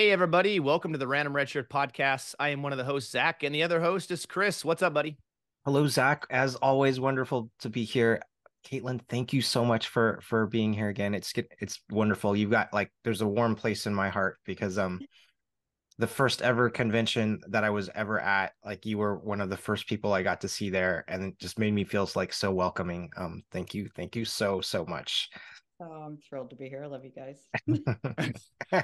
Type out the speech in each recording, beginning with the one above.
Hey, everybody. Welcome to the Random Redshirt podcast. I am one of the hosts, Zach, and the other host is Chris. What's up, buddy? Hello, Zach. As always, wonderful to be here. Kaitlin, thank you so much for being here again. It's wonderful. You've got like there's a warm place in my heart because the first ever convention that I was ever at, like you were one of the first people I got to see there, and it just made me feel like so welcoming. Thank you so much. Oh, I'm thrilled to be here. I love you guys.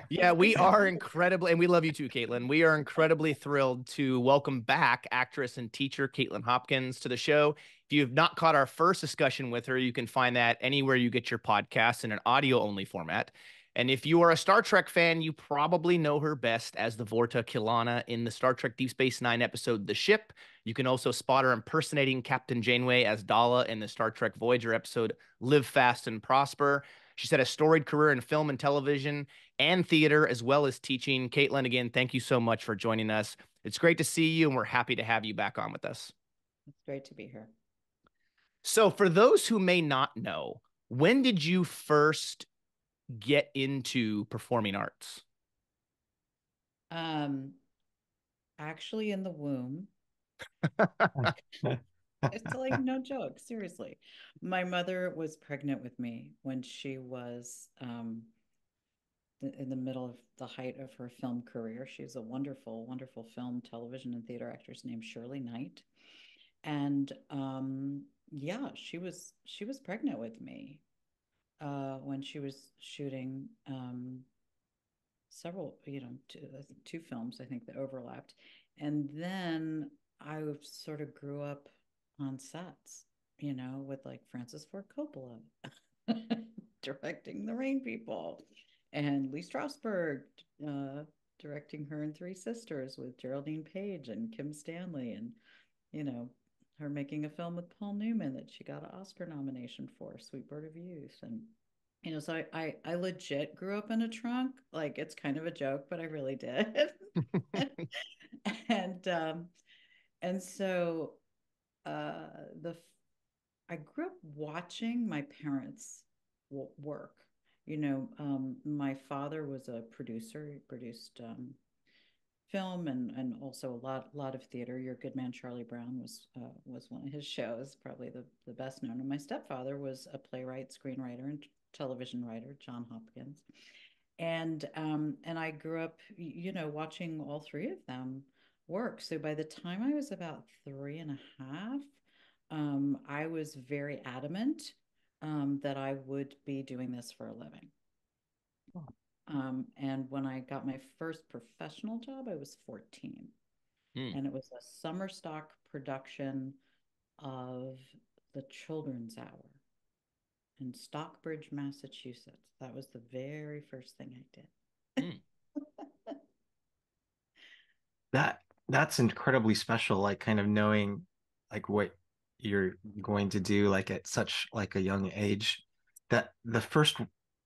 Yeah, we are incredibly, and we love you too, Kaitlin. We are incredibly thrilled to welcome back actress and teacher Kaitlin Hopkins to the show. If you have not caught our first discussion with her, you can find that anywhere you get your podcasts in an audio only format. And if you are a Star Trek fan, you probably know her best as the Vorta Kilana in the Star Trek Deep Space Nine episode The Ship. You can also spot her impersonating Captain Janeway as Dala in the Star Trek Voyager episode Live Fast and Prosper. She's had a storied career in film and television and theater, as well as teaching. Kaitlin, again, thank you so much for joining us. It's great to see you, and we're happy to have you back on with us. It's great to be here. So, for those who may not know, when did you first get into performing arts? Um, Actually in the womb. It's like no joke, seriously. My mother was pregnant with me when she was in the middle of the height of her film career. She's a wonderful, wonderful film, television, and theater actress named Shirley Knight. And yeah, she was pregnant with me when she was shooting several, two films, I think, that overlapped. And then I sort of grew up on sets, with like Francis Ford Coppola directing The Rain People, and Lee Strasberg uh, directing Her and Three Sisters with Geraldine Page and Kim Stanley, and you know, her making a film with Paul Newman that she got an Oscar nomination for, Sweet Bird of Youth. And so I legit grew up in a trunk. Like it's kind of a joke, but I really did. And and so the I grew up watching my parents work. My father was a producer. He produced film and also a lot of theater. Your Good Man Charlie Brown was one of his shows, probably the best known. And my stepfather was a playwright, screenwriter, and television writer, John Hopkins. And I grew up, watching all three of them work. So by the time I was about three and a half, I was very adamant that I would be doing this for a living. And when I got my first professional job, I was 14. Hmm. And it was a summer stock production of the Children's Hour in Stockbridge, Massachusetts. That was the very first thing I did. Hmm. That that's incredibly special, like kind of knowing like what you're going to do like at such like a young age. That the first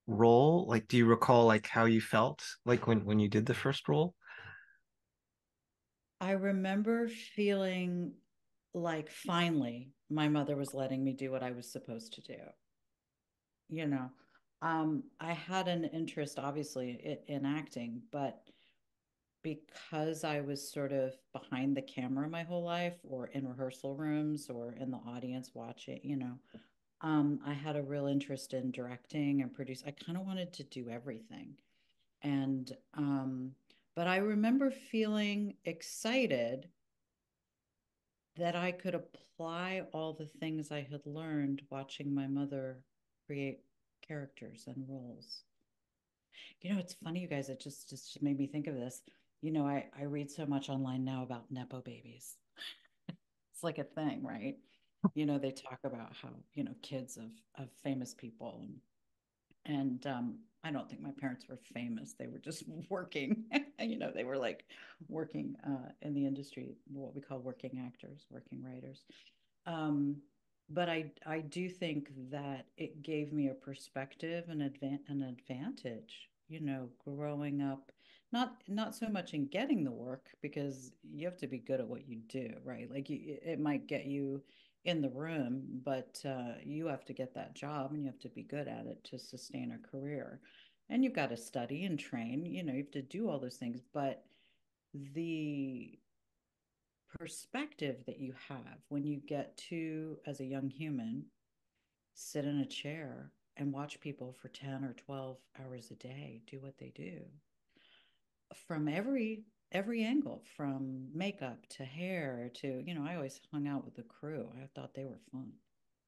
role, like do you recall like how you felt like when you did the first role? I remember feeling like finally my mother was letting me do what I was supposed to do. You know, I had an interest obviously in acting, but because I was sort of behind the camera my whole life, or in rehearsal rooms, or in the audience watching, I had a real interest in directing and produce. I kind of wanted to do everything. And but I remember feeling excited that I could apply all the things I had learned watching my mother create characters and roles. It's funny, you guys, it just made me think of this. I read so much online now about Nepo babies. It's like a thing, right? They talk about how, kids of famous people, and I don't think my parents were famous. They were just working. They were like working in the industry, what we call working actors, working writers. Um, but I do think that it gave me a perspective and an advantage, growing up, not so much in getting the work, because you have to be good at what you do, right? Like it might get you in the room, but you have to get that job and you have to be good at it to sustain a career. and you've got to study and train, you know, you have to do all those things, but the perspective that you have when you get to, as a young human, sit in a chair and watch people for 10 or 12 hours a day do what they do from every angle, from makeup to hair to, you know, I always hung out with the crew. I thought they were fun,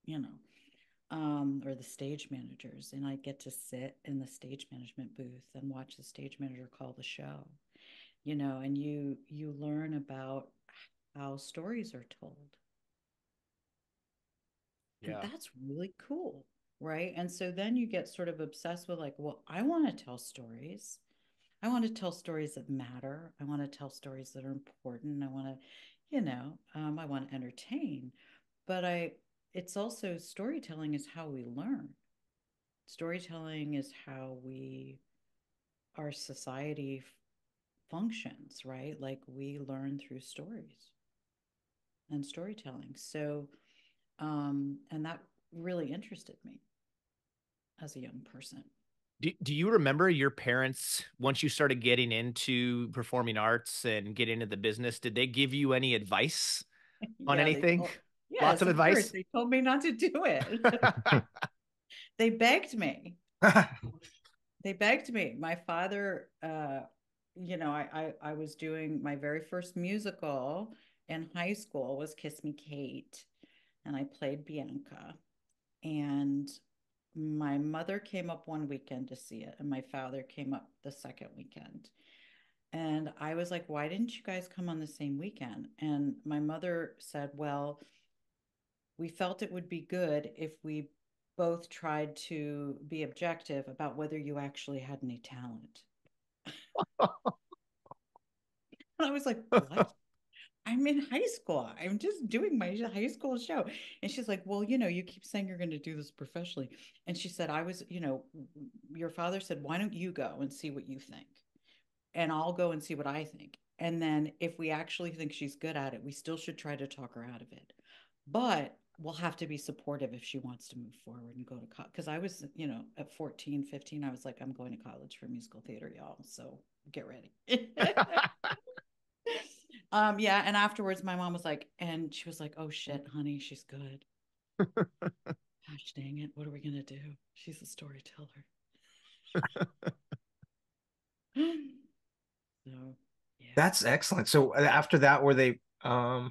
you know, or the stage managers. And I get to sit in the stage management booth and watch the stage manager call the show, you know, and you learn about how stories are told. And Yeah. that's really cool, right? And so then you get sort of obsessed with like, well, I want to tell stories. I want to tell stories that matter. I want to tell stories that are important. I want to, you know, I want to entertain. But it's also storytelling is how we learn. Storytelling is how our society functions, right? Like we learn through stories and storytelling. So, and that really interested me as a young person. Do you remember your parents, once you started getting into performing arts and get into the business, did they give you any advice on Yeah, anything? Lots yes, of of course. advice? They told me not to do it. They begged me. They begged me. My father, you know, I was doing my very first musical in high school was Kiss Me Kate, and I played Bianca. And my mother came up one weekend to see it, and my father came up the second weekend. And I was like, why didn't you guys come on the same weekend? And my mother said, well, we felt it would be good if we both tried to be objective about whether you actually had any talent. And I was like, what? I'm in high school. I'm just doing my high school show. And she's like, well, you know, you keep saying you're going to do this professionally. And she said, I was, you know, your father said, why don't you go and see what you think? And I'll go and see what I think. And then if we actually think she's good at it, we still should try to talk her out of it. But we'll have to be supportive if she wants to move forward and go to college. Because I was, you know, at 14, 15, I was like, I'm going to college for musical theater, y'all. So get ready. Yeah. And afterwards, my mom was like, and she was like, oh shit, honey, she's good. Gosh dang it. What are we going to do? She's a storyteller. So, yeah. That's excellent. So after that, were they yeah,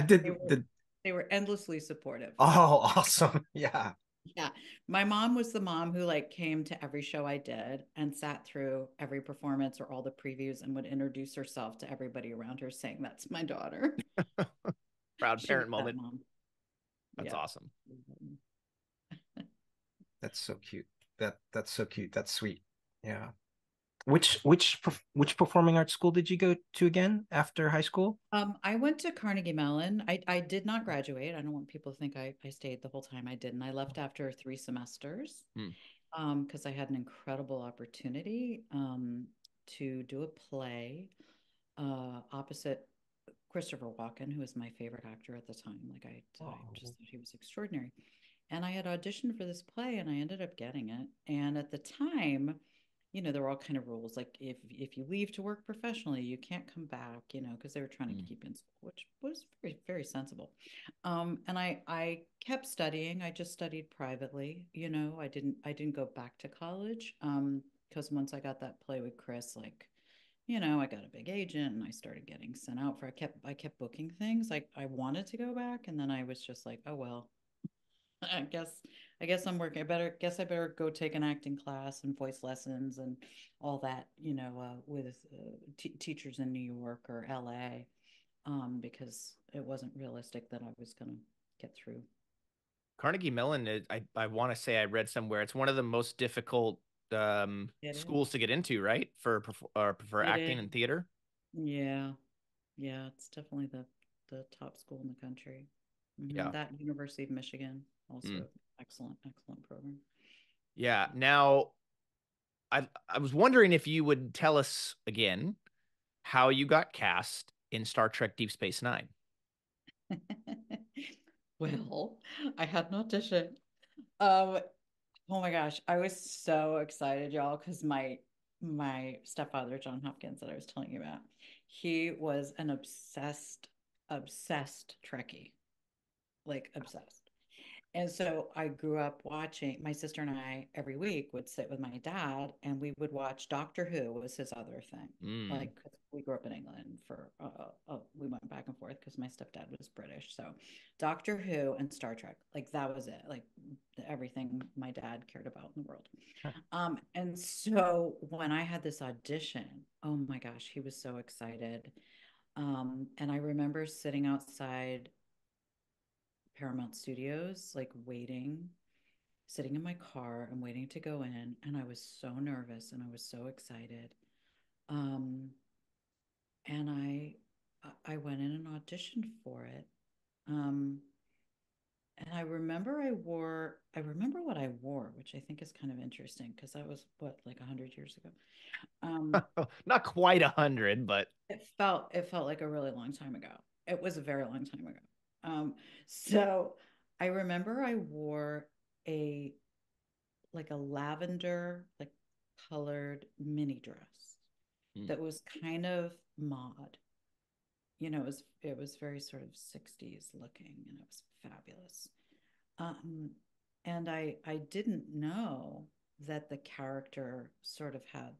They were did they were endlessly supportive. oh awesome. Yeah. Yeah. My mom was the mom who like came to every show I did and sat through every performance or all the previews and would introduce herself to everybody around her saying, that's my daughter. Proud She was parent that moment. mom. That's Yeah. awesome. That's so cute. That's so cute. That's sweet. Yeah. Which performing arts school did you go to again after high school? I went to Carnegie Mellon. I did not graduate. I don't want people to think I stayed the whole time. I didn't. I left after 3 semesters Hmm. because I had an incredible opportunity to do a play opposite Christopher Walken, who was my favorite actor at the time. Like I just Oh. thought he was extraordinary. And I had auditioned for this play and I ended up getting it. And at the time, you know, there were all kind of rules. Like if you leave to work professionally, you can't come back, you know, because they were trying to Hmm. keep you in school, which was very, very sensible. And I kept studying. I just studied privately, you know. I didn't go back to college. Because once I got that play with Chris, like, you know, I got a big agent and I started getting sent out for I kept booking things. Like I wanted to go back and then I was just like, oh well, I guess I guess I'm working. I better go take an acting class and voice lessons and all that, you know, with teachers in New York or LA, because it wasn't realistic that I was going to get through. Carnegie Mellon, I want to say I read somewhere it's one of the most difficult It schools is. to get into, right? For It acting is. and theater. Yeah. Yeah. It's definitely the top school in the country. Yeah. That University of Michigan also Mm. excellent program. Yeah. Now, I was wondering if you would tell us again how you got cast in Star Trek Deep Space Nine. Well, I had an audition. Um, Oh my gosh, I was so excited, y'all, because my stepfather, John Hopkins, that I was telling you about, he was an obsessed Trekkie, like obsessed. And so I grew up watching, my sister and I every week would sit with my dad and we would watch Doctor Who was his other thing. Mm. Like 'cause we grew up in England for we went back and forth because my stepdad was British. So Doctor Who and Star Trek, like that was it. Like everything my dad cared about in the world. And so when I had this audition, oh my gosh, he was so excited. And I remember sitting outside Paramount Studios, like waiting, sitting in my car and waiting to go in. And I was so nervous and I was so excited. Um, and I went in and auditioned for it. Um, and I remember what I wore, which I think is kind of interesting because that was what, like 100 years ago. Um, Not quite 100, but it felt like a really long time ago. It was a very long time ago. Um, so I remember I wore a like a lavender like colored mini dress mm. that was kind of mod. It was very sort of 60s looking and it was fabulous. Um, and I didn't know that the character sort of had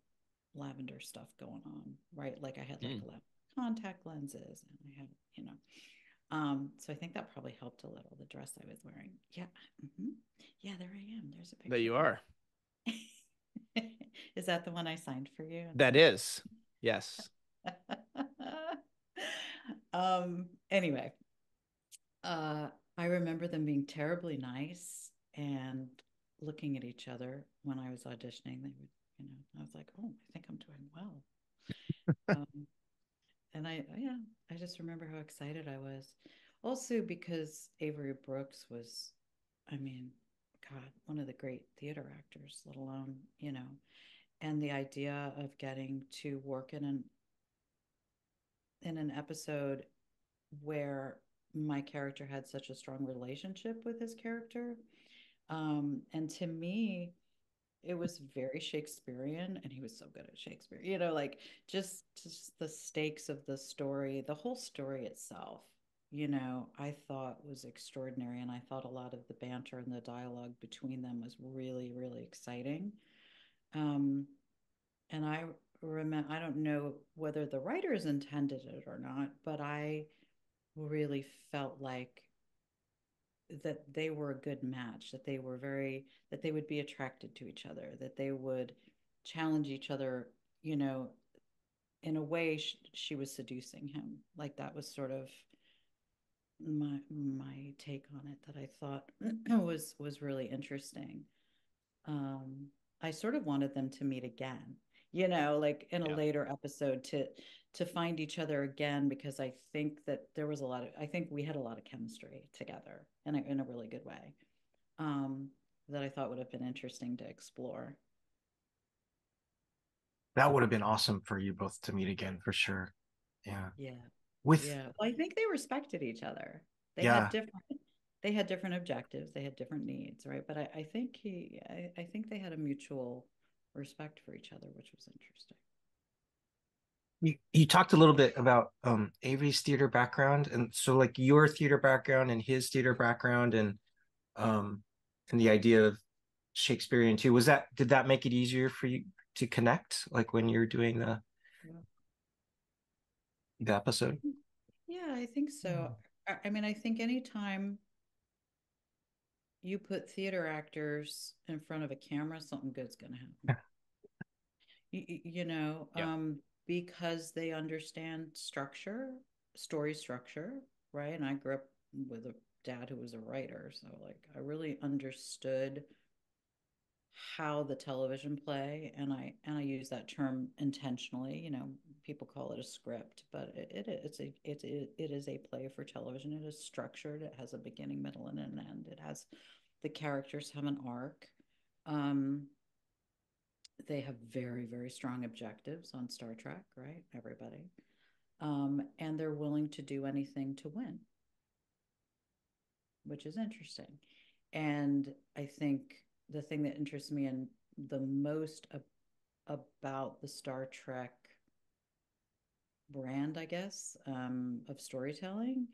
lavender stuff going on, right? Like I had like Mm. contact lenses and I had, so I think that probably helped a little, the dress I was wearing. Yeah. Hmm. Yeah, there I am. There's a There picture you of are. me. Is that the one I signed for you and That sent is. Yes. you? Anyway, uh, I remember them being terribly nice and looking at each other when I was auditioning. They would, I was like, oh, I think I'm doing well. Um, and yeah, I just remember how excited I was. Also because Avery Brooks was, I mean, God, one of the great theater actors, let alone, and the idea of getting to work in an episode where my character had such a strong relationship with his character. And to me, it was very Shakespearean, and he was so good at Shakespeare. Like just the stakes of the story, the whole story itself, I thought was extraordinary, and I thought a lot of the banter and the dialogue between them was really, really exciting. Um, and I don't know whether the writers intended it or not, but I really felt like that they were a good match, that they would be attracted to each other, that they would challenge each other, you know, in a way she was seducing him. Like that was sort of my take on it that I thought was really interesting. Um, I sort of wanted them to meet again, like in a Yeah. later episode to find each other again because I think that I think we had a lot of chemistry together in a really good way. Um, that I thought would have been interesting to explore. That would have been awesome for you both to meet again for sure. Yeah. Yeah. With Yeah. Well, I think they respected each other. They had yeah, different they had different objectives, they had different needs, right? But I think they had a mutual respect for each other, which was interesting. you talked a little bit about Avery's theater background and so like your theater background and his theater background um and the idea of Shakespearean too. Did that make it easier for you to connect like when you're doing Yeah. the episode? Yeah, I think so. I mean, I think anytime you put theater actors in front of a camera, something good's going to happen. Yeah. Because they understand structure, story structure, right? And I grew up with a dad who was a writer, so like I really understood how the television play, and I use that term intentionally. People call it a script, but it is a play for television. It is structured. It has a beginning, middle, and an end. The characters have an arc. Um, they have very, very strong objectives on Star Trek, right? Everybody. And they're willing to do anything to win, which is interesting. And I think the thing that interests me in the most about the Star Trek brand, I guess, of storytelling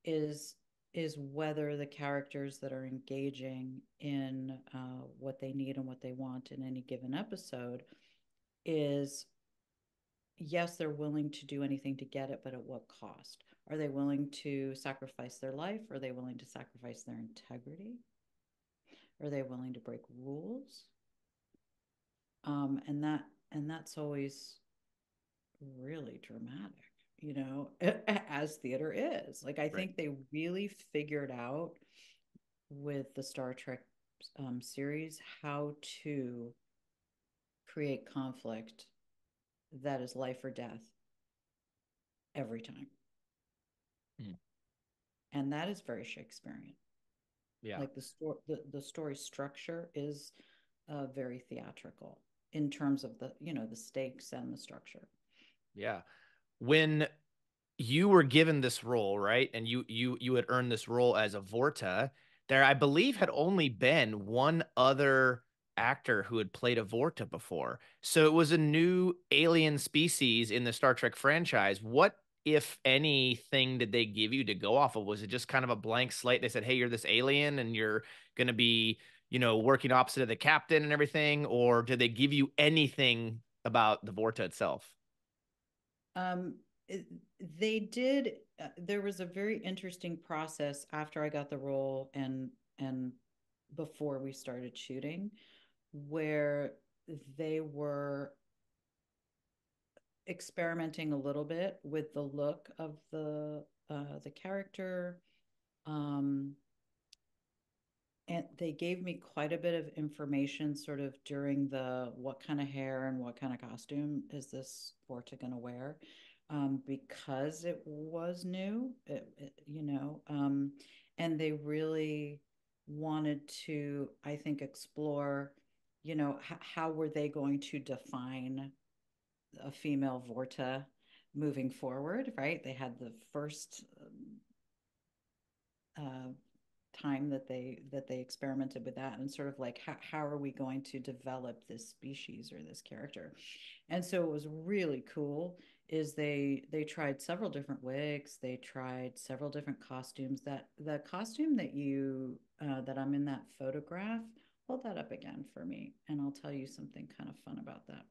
is whether the characters that are engaging in what they need and what they want in any given episode is, yes, they're willing to do anything to get it, but at what cost? Are they willing to sacrifice their life? Are they willing to sacrifice their integrity? Are they willing to break rules? And that's always really dramatic, as theater is. Like, I Right. think they really figured out with the Star Trek series how to create conflict that is life or death every time. Mm. And that is very Shakespearean. Yeah. Like the story structure is very theatrical in terms of the stakes and the structure. Yeah. When you were given this role, right? And you had earned this role as a Vorta. There, I believe, had only been one other actor who had played a Vorta before. So it was a new alien species in the Star Trek franchise. What, if anything, did they give you to go off of? Was it just kind of a blank slate? They said, "Hey, you're this alien and you're going to be, working opposite of the captain and everything," or did they give you anything about the Vorta itself? Um, they did. There was a very interesting process after I got the role and before we started shooting, where they were experimenting a little bit with the look of the character. Um, and they gave me quite a bit of information sort of during the what kind of hair and what kind of costume is this Vorta going to wear, because it was new, and they really wanted to, I think, explore, how were they going to define a female Vorta moving forward, right? They had the first time that they experimented with that, and sort of like how are we going to develop this species or this character. And so it was really cool is they tried several different wigs, they tried several different costumes. That the costume that you that I'm in that photograph, hold that up again for me and I'll tell you something kind of fun about that.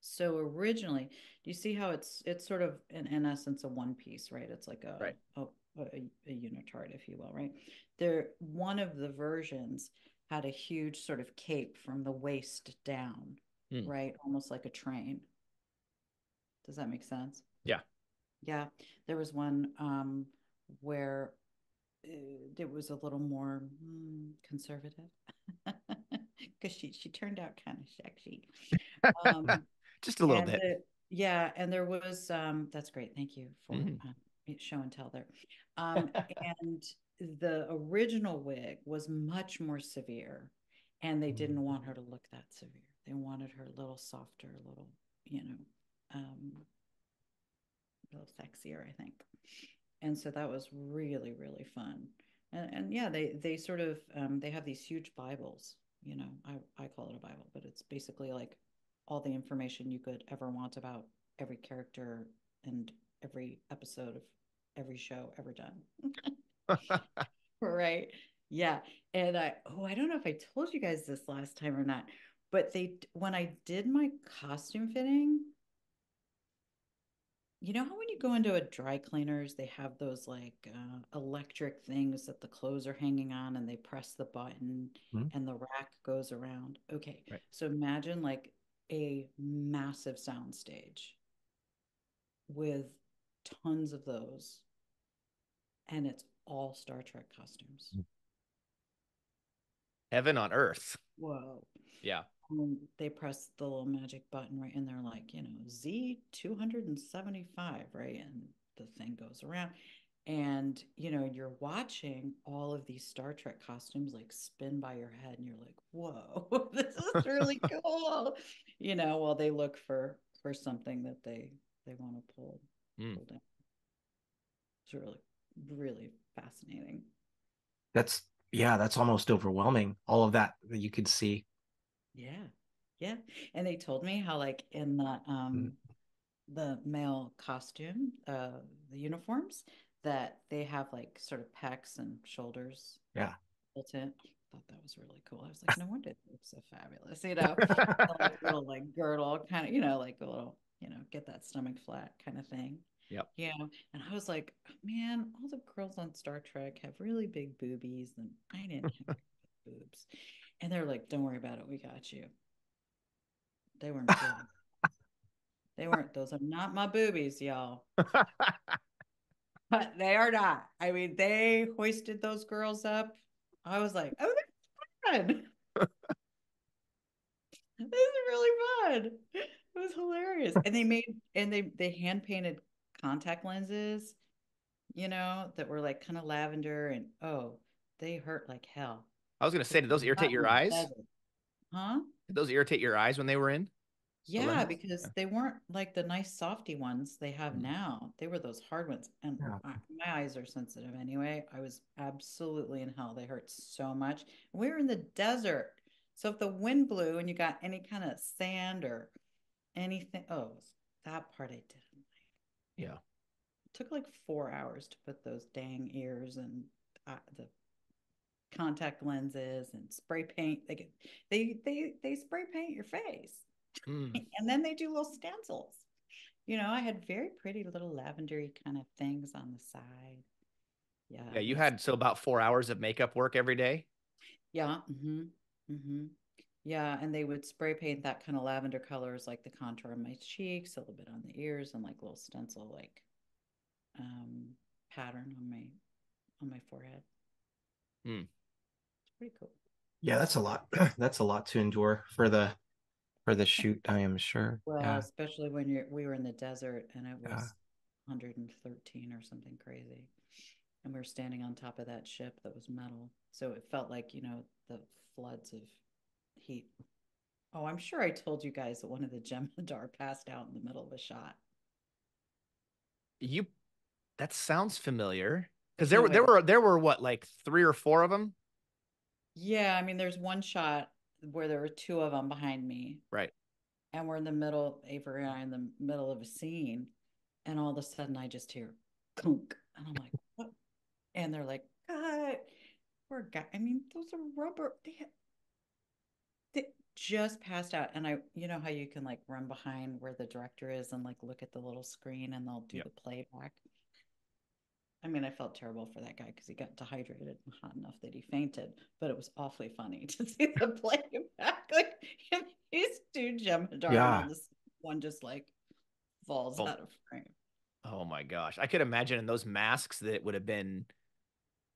So originally, do you see how it's sort of in essence a one piece, right? It's like Right. a unitard, if you will, right? There, one of the versions had a huge sort of cape from the waist down, Hmm. right? Almost like a train. Does that make sense? Yeah. Yeah. There was one where it was a little more conservative because she turned out kind of sexy. Um, Just a little And bit. yeah, and there was that's great. Thank you for Mhm. show and tell there. Um, and the original wig was much more severe, and they didn't want her to look that severe. They wanted her a little softer, a little, a little sexier, I think. And so that was really, really fun. And yeah, they sort of they have these huge Bibles. I call it a Bible, but it's basically like all the information you could ever want about every character and every episode of every show ever done. Right. Yeah. And I don't know if I told you guys this last time or not, but when I did my costume fitting, you know how when you go into a dry cleaners, they have those like electric things that the clothes are hanging on and they press the button Mhm. and the rack goes around. Okay. Right. So imagine like a massive sound stage with tons of those, and it's all Star Trek costumes. Heaven on earth. Whoa. Yeah. And they press the little magic button, right? And they're like, Z 275, right? And the thing goes around. And, you're watching all of these Star Trek costumes like spin by your head, and you're like, whoa, this is really cool. While they look for something that they want to Mm. pull down. It's really, really fascinating. That's Yeah, that's almost overwhelming. All of that that you could see. Yeah. Yeah. And they told me how like in Mm. the male costume, the uniforms, that they have like sort of pecs and shoulders Yeah. built in. I thought that was really cool. I was like, no wonder they look so fabulous, you know, the, like little like girdle kind of, you know, like a little, you know, get that stomach flat kind of thing. Yep. Yeah. And I was like, man, all the girls on Star Trek have really big boobies, and I didn't have boobs. And they're like, don't worry about it. We got you. They weren't kidding. They weren't. Those are not my boobies, y'all. But they are not. I mean, they hoisted those girls up. I was like, oh, they're fun. This is really fun. It was hilarious. And they made and they hand painted contact lenses, you know, that were like kind of lavender, and oh, they hurt like hell. I was gonna say, Because did those irritate not in your the eyes? desert. Huh? Did those irritate your eyes when they were in the Yeah, lenses? because Yeah. they weren't like the nice softy ones they have Mm. now. They were those hard ones. And Yeah. my eyes are sensitive anyway. I was absolutely in hell. They hurt so much. We were in the desert. So if the wind blew and you got any kind of sand or anything, oh, that part I didn't like. Yeah. It took like 4 hours to put those dang ears and the contact lenses and spray paint. They spray paint your face. Mm. And then they do little stencils. You know, I had very pretty little lavendery kind of things on the side. Yeah, Yeah, it you was. had so about 4 hours of makeup work every day. Yeah. Mm-hmm. Yeah, and they would spray paint that kind of lavender colors, like the contour of my cheeks, a little bit on the ears, and like little stencil like um pattern on my forehead. Mm. It's pretty cool. Yeah, that's a lot. That's a lot to endure for the shoot, I am sure. Well, Yeah. especially when we were in the desert and it Yeah. was 113 or something crazy. And we were standing on top of that ship that was metal. So it felt like, you know, the floods of heat. Oh, I'm sure I told you guys that one of the Jem'Hadar passed out in the middle of a shot. You that sounds familiar. I Because can't wait. there were what, like three or four of them? Yeah, I mean, there's one shot where there were two of them behind me, Right. and we're in the middle, Avery and I, in the middle of a scene, and all of a sudden I just hear clunk, and I'm like, what? And they're like, cut. Poor guy. I mean, those are rubber. They just passed out. And I, you know how you can like run behind where the director is and like look at the little screen and they'll do Yep. the playback. I mean, I felt terrible for that guy because he got dehydrated and hot enough that he fainted, but it was awfully funny to see the playback. Like he's two Jem'Hadar and all Yeah. this one just like falls Oh, out of frame. oh my gosh. I could imagine in those masks that it would have been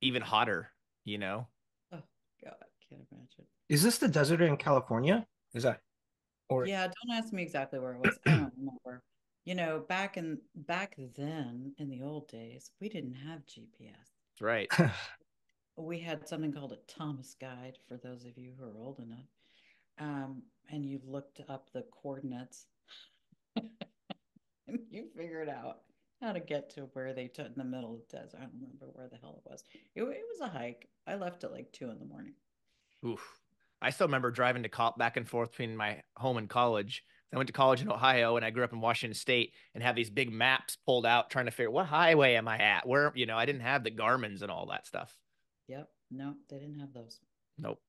even hotter, you know? Oh God, can't imagine. Is this the desert in California? Is that or Yeah, don't ask me exactly where it was. I don't remember. You know, back then in the old days, we didn't have GPS. That's right. We had something called a Thomas guide for those of you who are old enough. And you looked up the coordinates and you figured out how to get to where they took in the middle of the desert. I don't remember where the hell it was. It was a hike. I left at like 2 in the morning. Oof. I still remember driving to back and forth between my home and college. I went to college in Ohio and I grew up in Washington State and have these big maps pulled out trying to figure what highway am I at? Where, I didn't have the Garmin's and all that stuff. Yep. No, they didn't have those. Nope.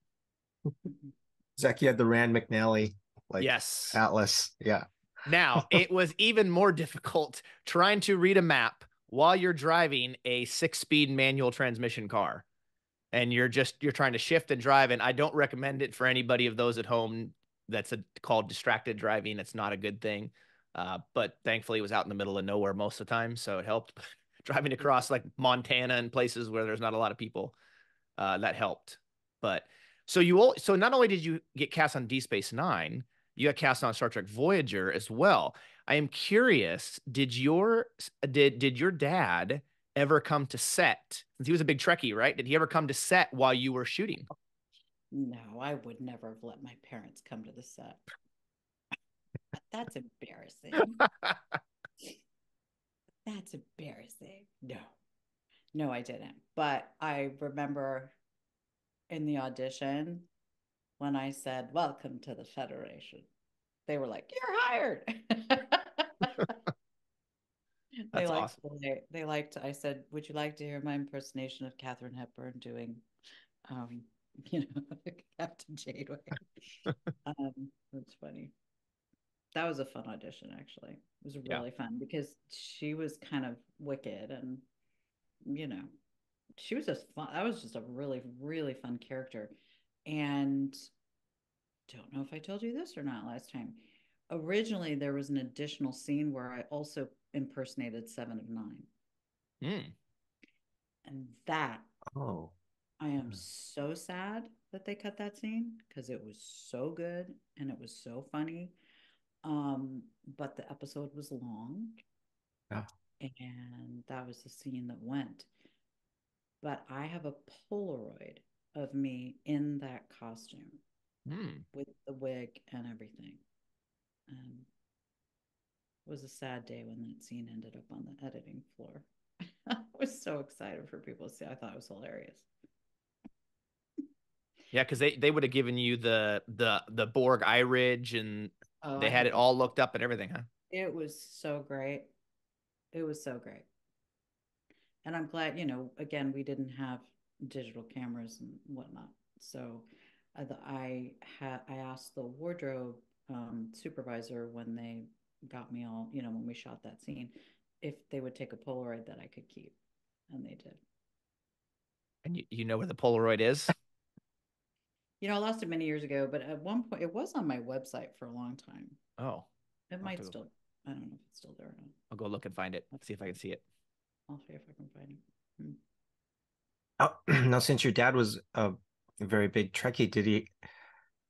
Mm-mm. Zach, you had the Rand McNally like Yes. atlas. Yeah. Now, it was even more difficult trying to read a map while you're driving a 6-speed manual transmission car. And you're trying to shift and drive. And I don't recommend it for anybody of those at home. That's called distracted driving. It's not a good thing. But thankfully, it was out in the middle of nowhere most of the time, so it helped. Driving across like Montana and places where there's not a lot of people, that helped. But so not only did you get cast on D Space Nine, you got cast on Star Trek Voyager as well. I am curious, did your dad ever come to set? Since he was a big Trekkie, right? Did he ever come to set while you were shooting? No, I would never have let my parents come to the set. That's embarrassing. That's embarrassing. No, no, I didn't. But I remember in the audition, when I said, "Welcome to the Federation," they were like, "You're hired." They That's liked awesome. they liked. I said, "Would you like to hear my impersonation of Katharine Hepburn doing, um, you know, Captain Janeway?" That's funny. That was a fun audition, actually. It was Yeah. really fun because she was kind of wicked, and you know, she was just fun. That was just a really, really fun character. And don't know if I told you this or not last time. Originally, there was an additional scene where I also impersonated Seven of Nine. Mm. And that Oh. I am so sad that they cut that scene because it was so good and it was so funny. But the episode was long, Yeah. and that was the scene that went. But I have a Polaroid of me in that costume Mm. with the wig and everything. And it was a sad day when that scene ended up on the editing floor. I was so excited for people to see. I thought it was hilarious. Yeah, because they would have given you the Borg eye ridge, and Oh, they I had had it the. all looked up and everything, huh? It was so great. It was so great. And I'm glad, again, we didn't have digital cameras and whatnot. So I asked the wardrobe supervisor when they got me all, when we shot that scene, if they would take a Polaroid that I could keep, and they did. And you know where the Polaroid is? I lost it many years ago, but at one point it was on my website for a long time. Oh, It I'll have might to, still, I don't know if it's still there or not. I'll go look and find it, see if I can see it. I'll see if I can find it. Hmm. Oh, now, since your dad was a very big Trekkie, did he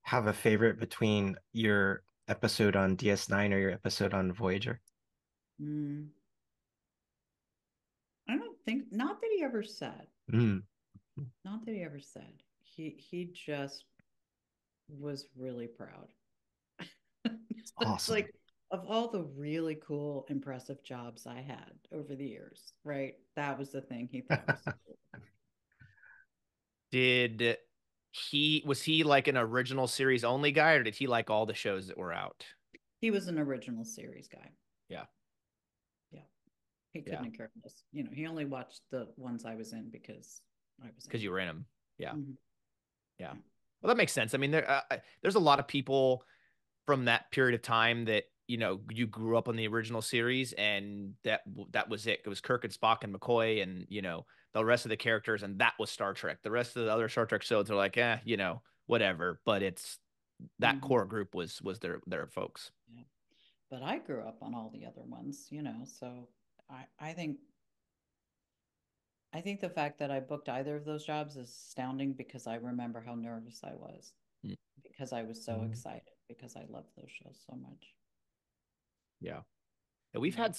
have a favorite between your episode on DS9 or your episode on Voyager? Hmm. I don't think, not that he ever said. Mm, Not that he ever said. He just was really proud. It's awesome. like of all the really cool, impressive jobs I had over the years, right? That was the thing he thought was so cool. Did was he like an original series only guy, or did he like all the shows that were out? He was an original series guy. Yeah, Yeah. He yeah, couldn't have cared less. He only watched the ones I was in because I was in because you were in them. Yeah, them. yeah. Yeah. Well, that makes sense. I mean, there's a lot of people from that period of time that you grew up on the original series, and that was it. It was Kirk and Spock and McCoy, and the rest of the characters, and that was Star Trek. The rest of the other Star Trek shows are like, whatever. But it's that Hmm. core group was their folks. Yeah. But I grew up on all the other ones, so I, I think I think the fact that I booked either of those jobs is astounding because I remember how nervous I was Mm. because I was so Mm. excited because I love those shows so much. Yeah. Yeah, we've Yeah.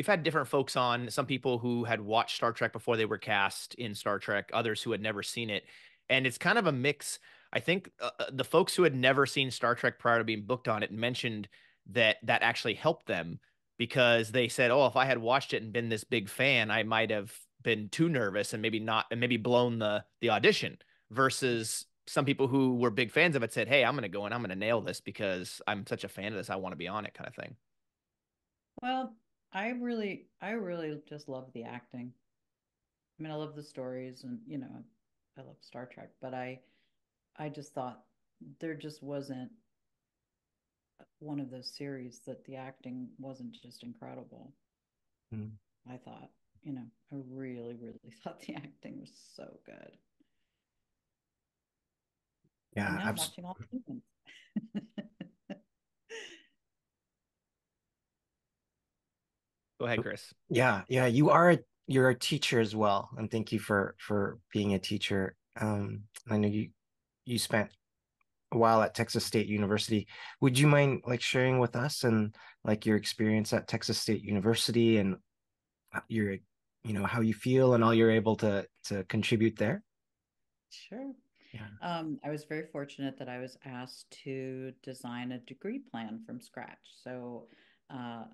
had different folks on, some people who had watched Star Trek before they were cast in Star Trek, others who had never seen it. And it's kind of a mix. I think the folks who had never seen Star Trek prior to being booked on it mentioned that actually helped them because they said, "Oh, if I had watched it and been this big fan, I might have been too nervous and maybe not and maybe blown the audition." Versus some people who were big fans of it said, "Hey, I'm going to go and I'm going to nail this because I'm such a fan of this. I want to be on it," kind of thing. Well, I really just love the acting. I mean, I love the stories and, I love Star Trek, but I just thought there just wasn't one of those series that the acting wasn't just incredible. Mm. I thought, I really, really thought the acting was so good. And Yeah, now I'm watching all the new ones. Go ahead, Chris. yeah. You're a teacher as well, and thank you for being a teacher. I know you spent a while at Texas State University. Would you mind like sharing with us and like your experience at Texas State University and your how you feel and all you're able to contribute there? Sure. Yeah. I was very fortunate that I was asked to design a degree plan from scratch. So, a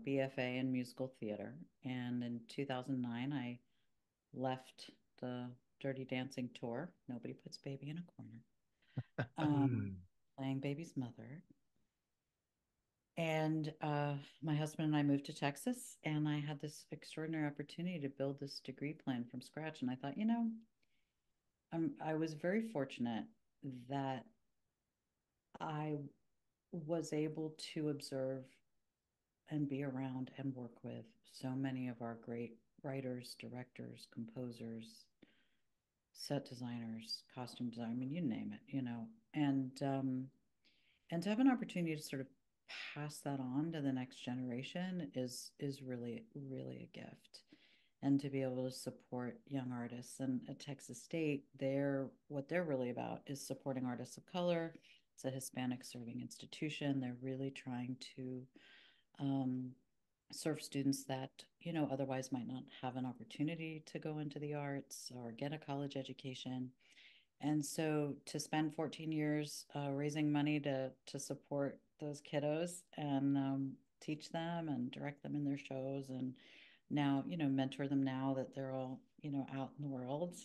BFA in musical theater. And in 2009, I left the Dirty Dancing tour. Nobody puts baby in a corner. Mm. Playing baby's mother. And my husband and I moved to Texas, and I had this extraordinary opportunity to build this degree plan from scratch. And I thought, I was very fortunate that I was able to observe and be around and work with so many of our great writers, directors, composers, set designers, costume design, I mean, you name it, and to have an opportunity to sort of pass that on to the next generation is really, really a gift. And to be able to support young artists. And at Texas State, what they're really about is supporting artists of color. It's a Hispanic serving institution. They're really trying to serve students that otherwise might not have an opportunity to go into the arts or get a college education. And so to spend 14 years raising money to support those kiddos and teach them and direct them in their shows, and now mentor them now that they're all out in the world,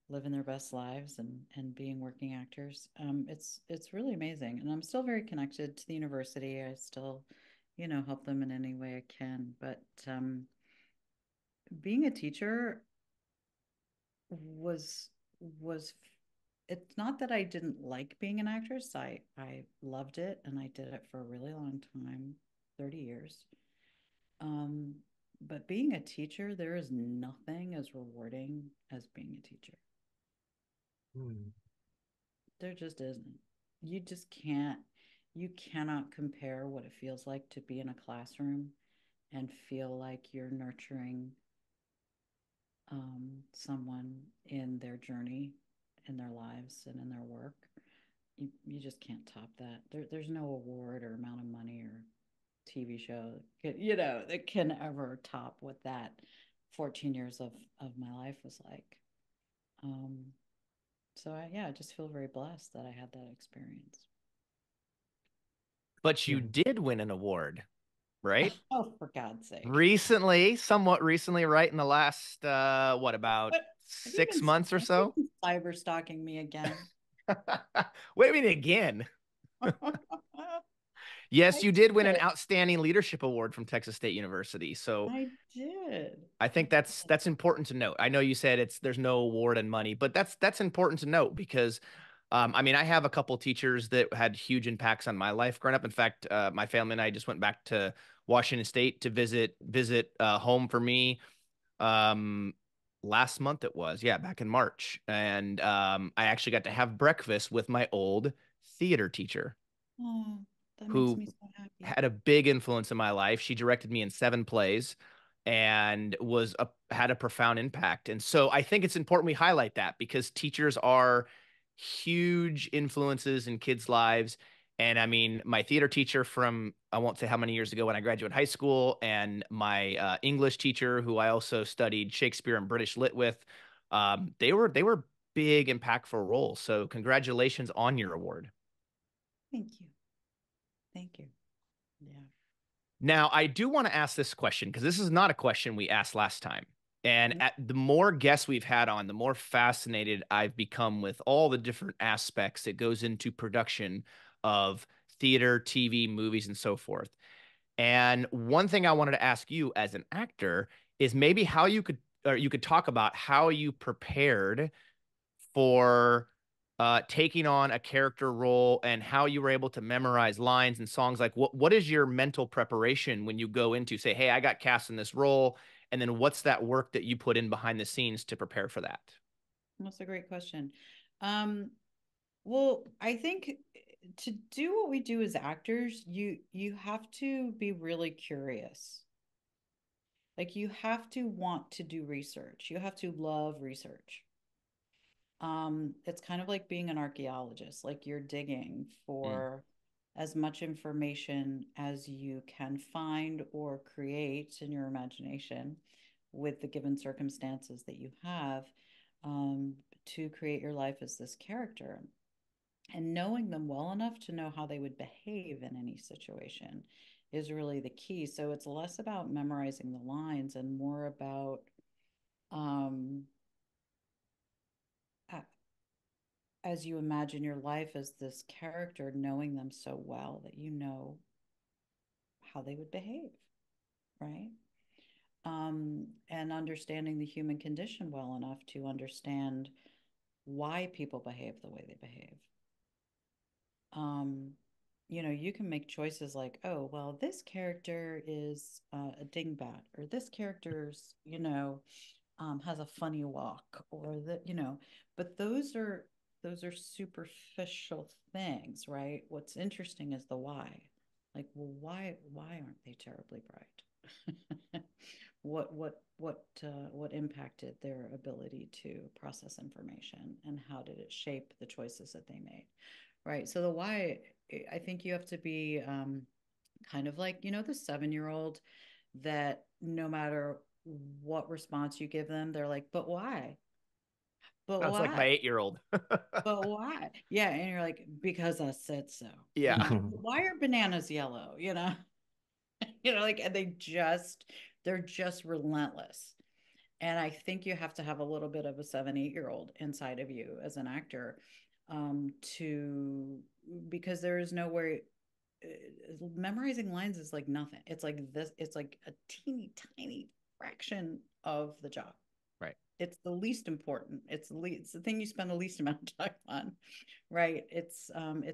living their best lives and being working actors. It's really amazing, and I'm still very connected to the university. I still help them in any way I can, but being a teacher was it's not that I didn't like being an actress. I loved it, and I did it for a really long time, 30 years. Um, but being a teacher, there is nothing as rewarding as being a teacher. Mm. There just isn't. You just can't, you cannot compare what it feels like to be in a classroom and feel like you're nurturing someone in their journey, in their lives, and in their work. You just can't top that. There's no award or amount of money or TV show that can ever top what that 14 years of my life was like. Um, so I just feel very blessed that I had that experience. But you Yeah. did win an award, right? Oh, for God's sake. Recently, somewhat recently, right in the last what, about What have you 6 months or have you so? been cyber stalking me again? Wait a minute, again. Yes, I you did win an did. outstanding leadership award from Texas State University. So I did. I I think that's did. that's important to note. I know you said there's no award and money, but that's important to note because I mean, I have a couple teachers that had huge impacts on my life growing up. In fact, my family and I just went back to Washington State to visit home for me. Um, Last month it was, yeah, back in March, and I actually got to have breakfast with my old theater teacher Oh, that makes who me so happy. had a big influence in my life. She directed me in 7 plays and had a profound impact. And so I think it's important we highlight that because teachers are huge influences in kids' lives. And I mean, my theater teacher from, I won't say how many years ago when I graduated high school, and my English teacher, who I also studied Shakespeare and British Lit with, they were big, impactful roles. So congratulations on your award. Thank you. Thank you. Yeah. Now, I do want to ask this question because this is not a question we asked last time. And No. at the more guests we've had on, the more fascinated I've become with all the different aspects that goes into production of theater, TV, movies, and so forth. And one thing I wanted to ask you as an actor is maybe how you could talk about how you prepared for taking on a character role and how you were able to memorize lines and songs. Like, what is your mental preparation when you go into, say, hey, I got cast in this role, and then what's that work that you put in behind the scenes to prepare for that? That's a great question. Um, well, I think to do what we do as actors, you have to be really curious. Like you have to want to do research. You have to love research. It's kind of like being an archaeologist, like you're digging Mm. for as much information as you can find or create in your imagination with the given circumstances that you have, to create your life as this character. And knowing them well enough to know how they would behave in any situation is really the key. So it's less about memorizing the lines and more about um, as you imagine your life as this character, knowing them so well that you know how they would behave, right? And understanding the human condition well enough to understand why people behave the way they behave. Um, you can make choices like, oh, well, this character is a dingbat, or this character's, has a funny walk, or that, but those are superficial things, right? What's interesting is the why. Like, well, why aren't they terribly bright? What impacted their ability to process information, and how did it shape the choices that they made? Right. So the why, I think you have to be kind of like, the 7-year-old that no matter what response you give them, they're like, but why? But Sounds like my why? 8-year-old. But why? Yeah. And you're like, because I said so. Yeah. Why are bananas yellow? Like, and they're just relentless. And I think you have to have a little bit of a 7, 8-year-old inside of you as an actor, to because there is nowhere. Memorizing lines is like nothing. It's like this. It's like a teeny tiny fraction of the job. Right. It's the least important. It's the thing you spend the least amount of time on, right? It's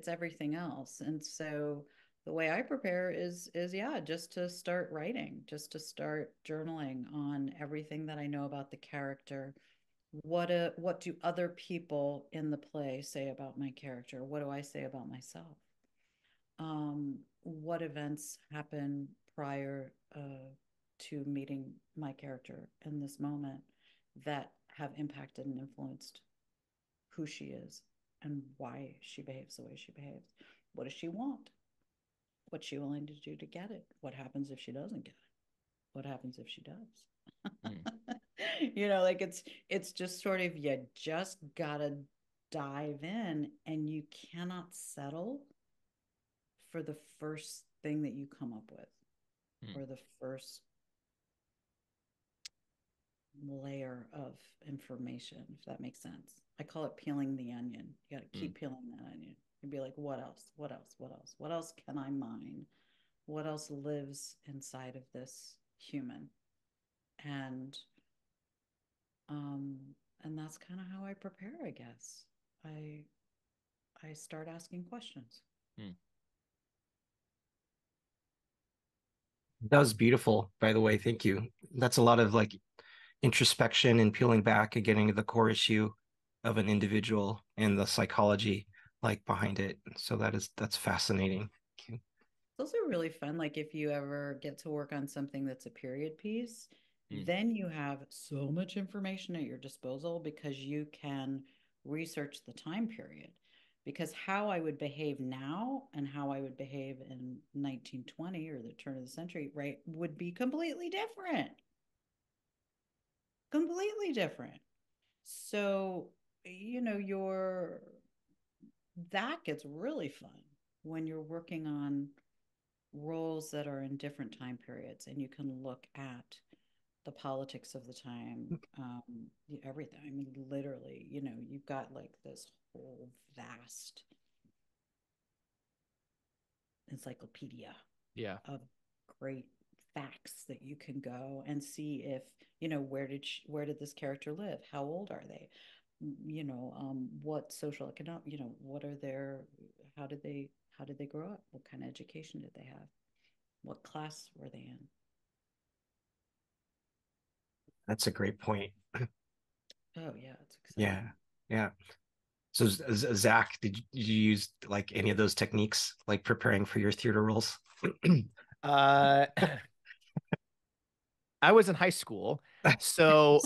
everything else. And so the way I prepare is yeah, just to start writing, just to start journaling on everything that I know about the character. What do other people in the play say about my character? What do I say about myself? What events happen prior to meeting my character in this moment that have impacted and influenced who she is and why she behaves the way she behaves? What does she want? What's she willing to do to get it? What happens if she doesn't get it? What happens if she does? Like it's just sort of, you just gotta dive in, and you cannot settle for the first thing that you come up with, or the first layer of information, if that makes sense. I call it peeling the onion. You got to keep peeling that onion and be like, what else? What else? What else? What else can I mine? What else lives inside of this human? And um and that's kind of how I prepare, I guess. I I start asking questions. That was beautiful, by the way. Thank you. That's a lot of like introspection and peeling back and getting to the core issue of an individual and the psychology like behind it. So that's fascinating. Those are really fun. Like, if you ever get to work on something that's a period piece, then you have so much information at your disposal because you can research the time period. Because how I would behave now and how I would behave in 1920 or the turn of the century, right, would be completely different. Completely different. So, your that gets really fun when you're working on roles that are in different time periods, and you can look at the politics of the time, everything. I mean, literally, you've got like this whole vast encyclopedia of great facts that you can go and see if, where did this character live? How old are they? What social economic, what are their, how did they grow up? What kind of education did they have? What class were they in? That's a great point. Oh yeah, it's Yeah. exciting. Yeah. So Zach, did you use like any of those techniques, like preparing for your theater roles? I was in high school, so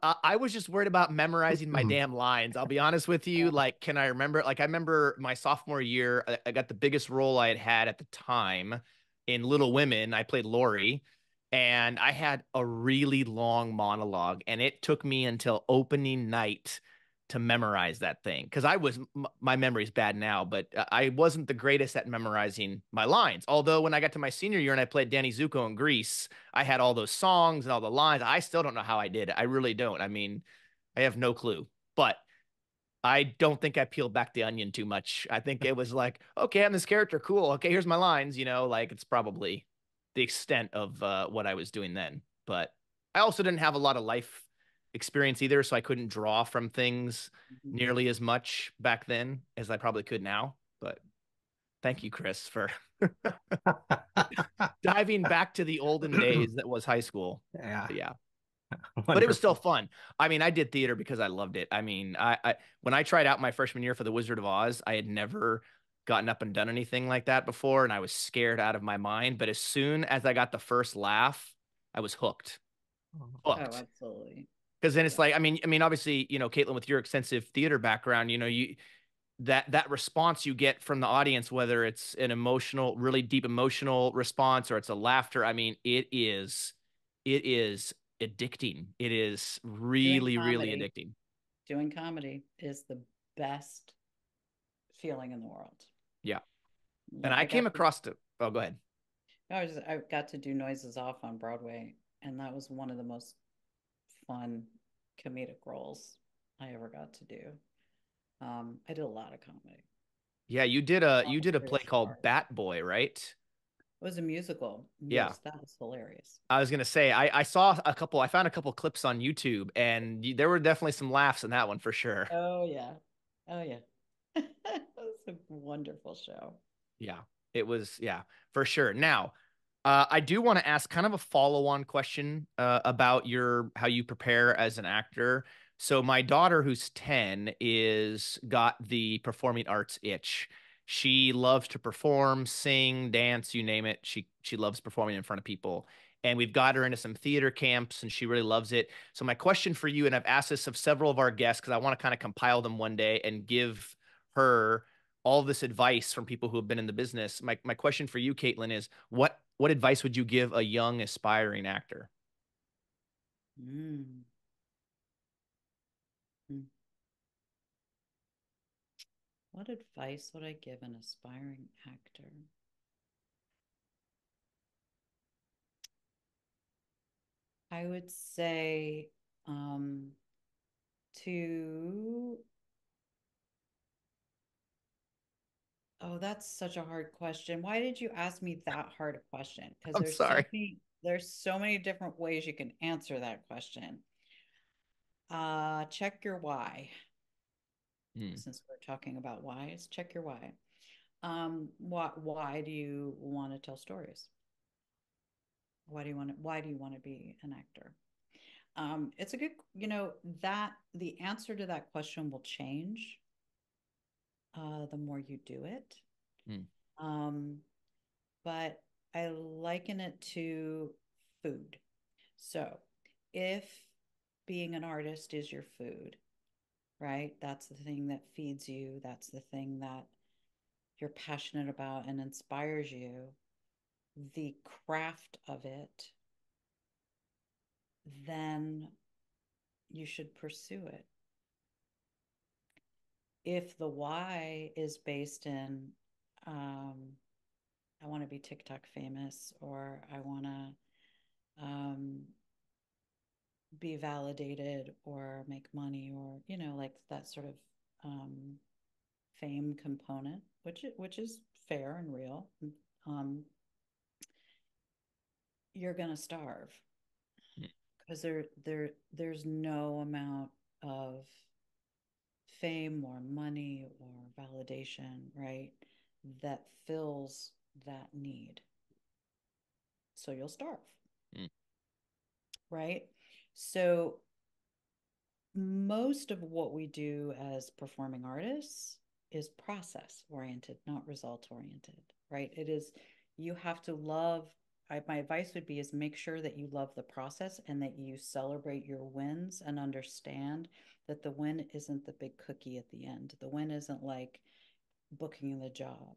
I was just worried about memorizing my damn lines. I'll be honest with you. Like, can I remember? Like, I remember my sophomore year, I got the biggest role I had at the time in Little Women. I played Lori, and I had a really long monologue, and it took me until opening night to memorize that thing because my memory's bad now, but I wasn't the greatest at memorizing my lines. Although when I got to my senior year and I played Danny Zuko in Grease, I had all those songs and all the lines. I still don't know how I did it. I really don't. I mean, I have no clue. But I don't think I peeled back the onion too much. I think it was like, okay, I'm this character. Cool. Okay, here's my lines. Like it's probably the extent of what I was doing then. But I also didn't have a lot of life experience either, so I couldn't draw from things Mhm. nearly as much back then as I probably could now. But thank you, Chris, for diving back to the olden days that was high school. Yeah, But yeah, but it was still wonderful. fun. I mean, I did theater because I loved it. I mean, I when I tried out my freshman year for the Wizard of Oz, I had never gotten up and done anything like that before, and I was scared out of my mind. But as soon as I got the first laugh, I was hooked, Oh, hooked. absolutely. Because then it's Yeah. like, I mean, obviously, Kaitlin, with your extensive theater background, you that response you get from the audience, whether it's an emotional, really deep emotional response or it's a laughter. I mean, it is addicting. It is Doing really, really comedy, addicting. doing comedy is the best feeling in the world. Yeah. And Like I I came got to, across to, oh, go ahead. I got to do Noises Off on Broadway, and that was one of the most fun comedic roles I ever got to do. I did a lot of comedy, Yeah, you did a a lot you of did a play British called parts. Bat Boy, right? It was a musical. Yeah. Yes, that was hilarious. I was gonna say I found a couple clips on YouTube, and there were definitely some laughs in that one for sure. Oh yeah, oh yeah. It was a wonderful show. Yeah, it was. Yeah, for sure. Now, I do want to ask kind of a follow-on question about your how you prepare as an actor. So my daughter, who's 10, is got the performing arts itch. She loves to perform, sing, dance, you name it. She loves performing in front of people. And we've got her into some theater camps and she really loves it. So my question for you, and I've asked this of several of our guests because I want to kind of compile them one day and give her all this advice from people who have been in the business. My question for you, Kaitlin, is what advice would you give a young aspiring actor? Mm. Mm. What advice would I give an aspiring actor? I would say um, to, oh, that's such a hard question. Why did you ask me that hard a question? Because I'm sorry. there's so many different ways you can answer that question. Check your why. Hmm. Since we're talking about whys, check your why. Why do you want to tell stories? Why do you want to be an actor? It's a good, that the answer to that question will change the more you do it. Hmm. Um, but I liken it to food. So if being an artist is your food, right? That's the thing that feeds you, that's the thing that you're passionate about and inspires you, the craft of it, then you should pursue it. If the why is based in, um, I want to be TikTok famous, or I want to um, be validated or make money, or like that sort of um, fame component, which is fair and real, um, you're gonna starve because there's no amount of fame or money or validation, right, that fills that need. So you'll starve, Hmm. right? So most of what we do as performing artists is process oriented, not result oriented, right? It is, you have to love. My advice would be is make sure that you love the process and that you celebrate your wins and understand that the win isn't the big cookie at the end. The win isn't like booking the job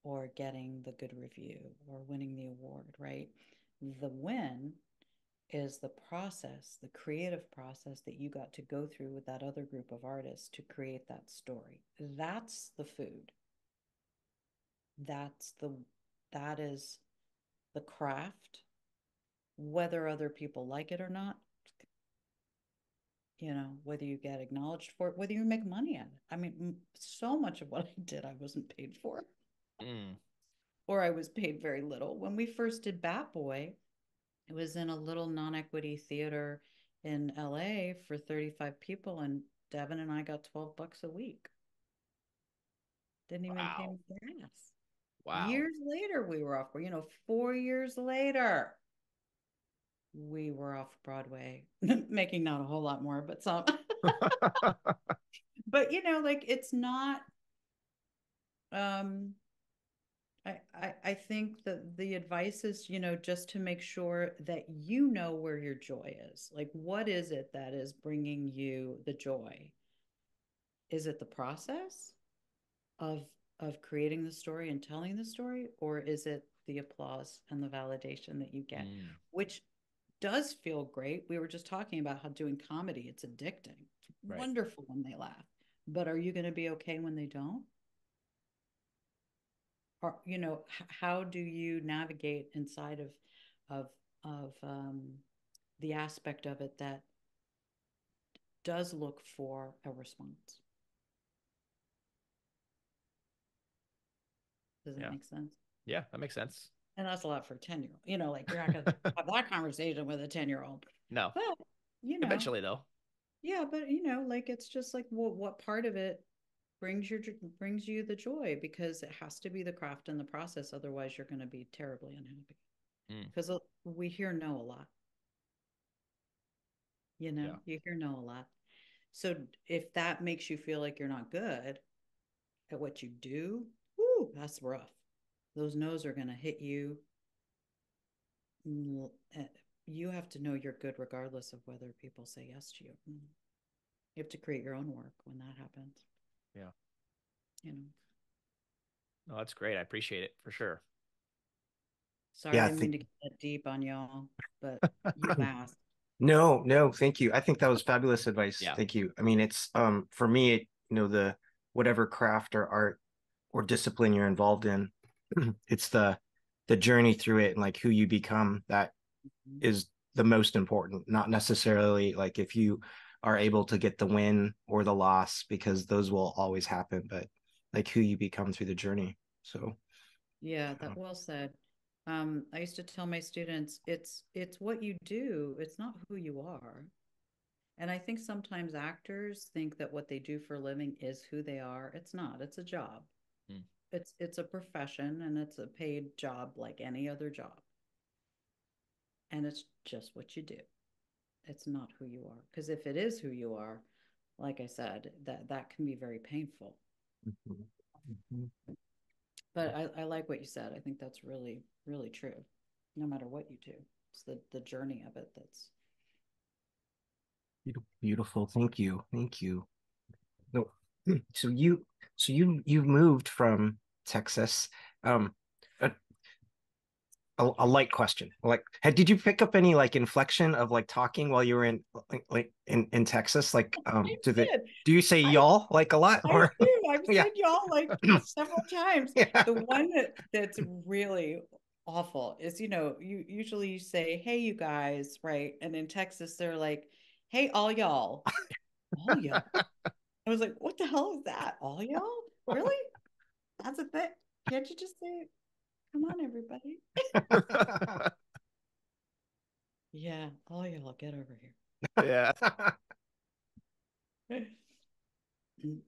or getting the good review or winning the award, right? The win is the process, the creative process that you got to go through with that other group of artists to create that story. That's the food. That's the that is the craft. Whether other people like it or not, you know, whether you get acknowledged for it, whether you make money at it. I mean, so much of what I did, I wasn't paid for, Mm. or I was paid very little. When we first did Bat Boy, it was in a little non-equity theater in LA for 35 people, and Devin and I got $12 a week. Didn't even pay Wow. me gas. Wow. Years later, we were off, you know, 4 years later, we were off Broadway, making not a whole lot more, but some. But you know, like it's not um I think that the advice is, you know, just to make sure that you know where your joy is. Like, what is it that is bringing you the joy? Is it the process of creating the story and telling the story, or is it the applause and the validation that you get, Mm. which does feel great? We were just talking about how doing comedy, it's addicting. It's Right. wonderful when they laugh, but are you going to be okay when they don't? Or you know, how do you navigate inside of of the aspect of it that does look for a response? Does that Yeah. make sense? Yeah, that makes sense. And that's a lot for a 10-year-old. You know, like you're not going to have that conversation with a 10-year-old. No. But, you know, Eventually though. yeah, but you know, like it's just like what part of it brings you the joy, because it has to be the craft and the process, otherwise you're going to be terribly unhappy. Mm. Because we hear no a lot. You know, Yeah. you hear no a lot. So if that makes you feel like you're not good at what you do, whoo, that's rough. Those no's are going to hit you. You have to know you're good regardless of whether people say yes to you. You have to create your own work when that happens. Yeah. You know. No, that's great. I appreciate it for sure. Sorry, I Yeah, I didn't mean think to get that deep on y'all, but you asked. no, no, thank you. I think that was fabulous advice. Yeah. Thank you. I mean, it's for me, you know, the whatever craft or art or discipline you're involved in, it's the journey through it and like who you become that Mhm. is the most important, not necessarily like if you are able to get the win or the loss, because those will always happen, but like who you become through the journey. So, Yeah, yeah. that well said. I used to tell my students, it's what you do, it's not who you are. And I think sometimes actors think that what they do for a living is who they are. It's not. It's a job. Mm. It's a profession, and it's a paid job like any other job. And it's just what you do. It's not who you are. Because if it is who you are, like I said, that can be very painful. Mhm. Mhm. But I like what you said. I think that's really, really true. No matter what you do, it's the journey of it that's. Beautiful. Thank you. Thank you. So, so you've moved from Texas. Um, a, a light question. Like, did you pick up any like inflection of like talking while you were like in Texas? Like, I did. do you say I y'all like a lot I or do. I've yeah. said y'all like several times. Yeah. The one that's really awful is, you know, you usually say, "Hey, you guys," right? And in Texas, they're like, "Hey, all y'all." I was like, "What the hell is that? All y'all? Really? That's a thing? Can't you just say, come on, everybody?" Yeah, all y'all, get over Yeah. here.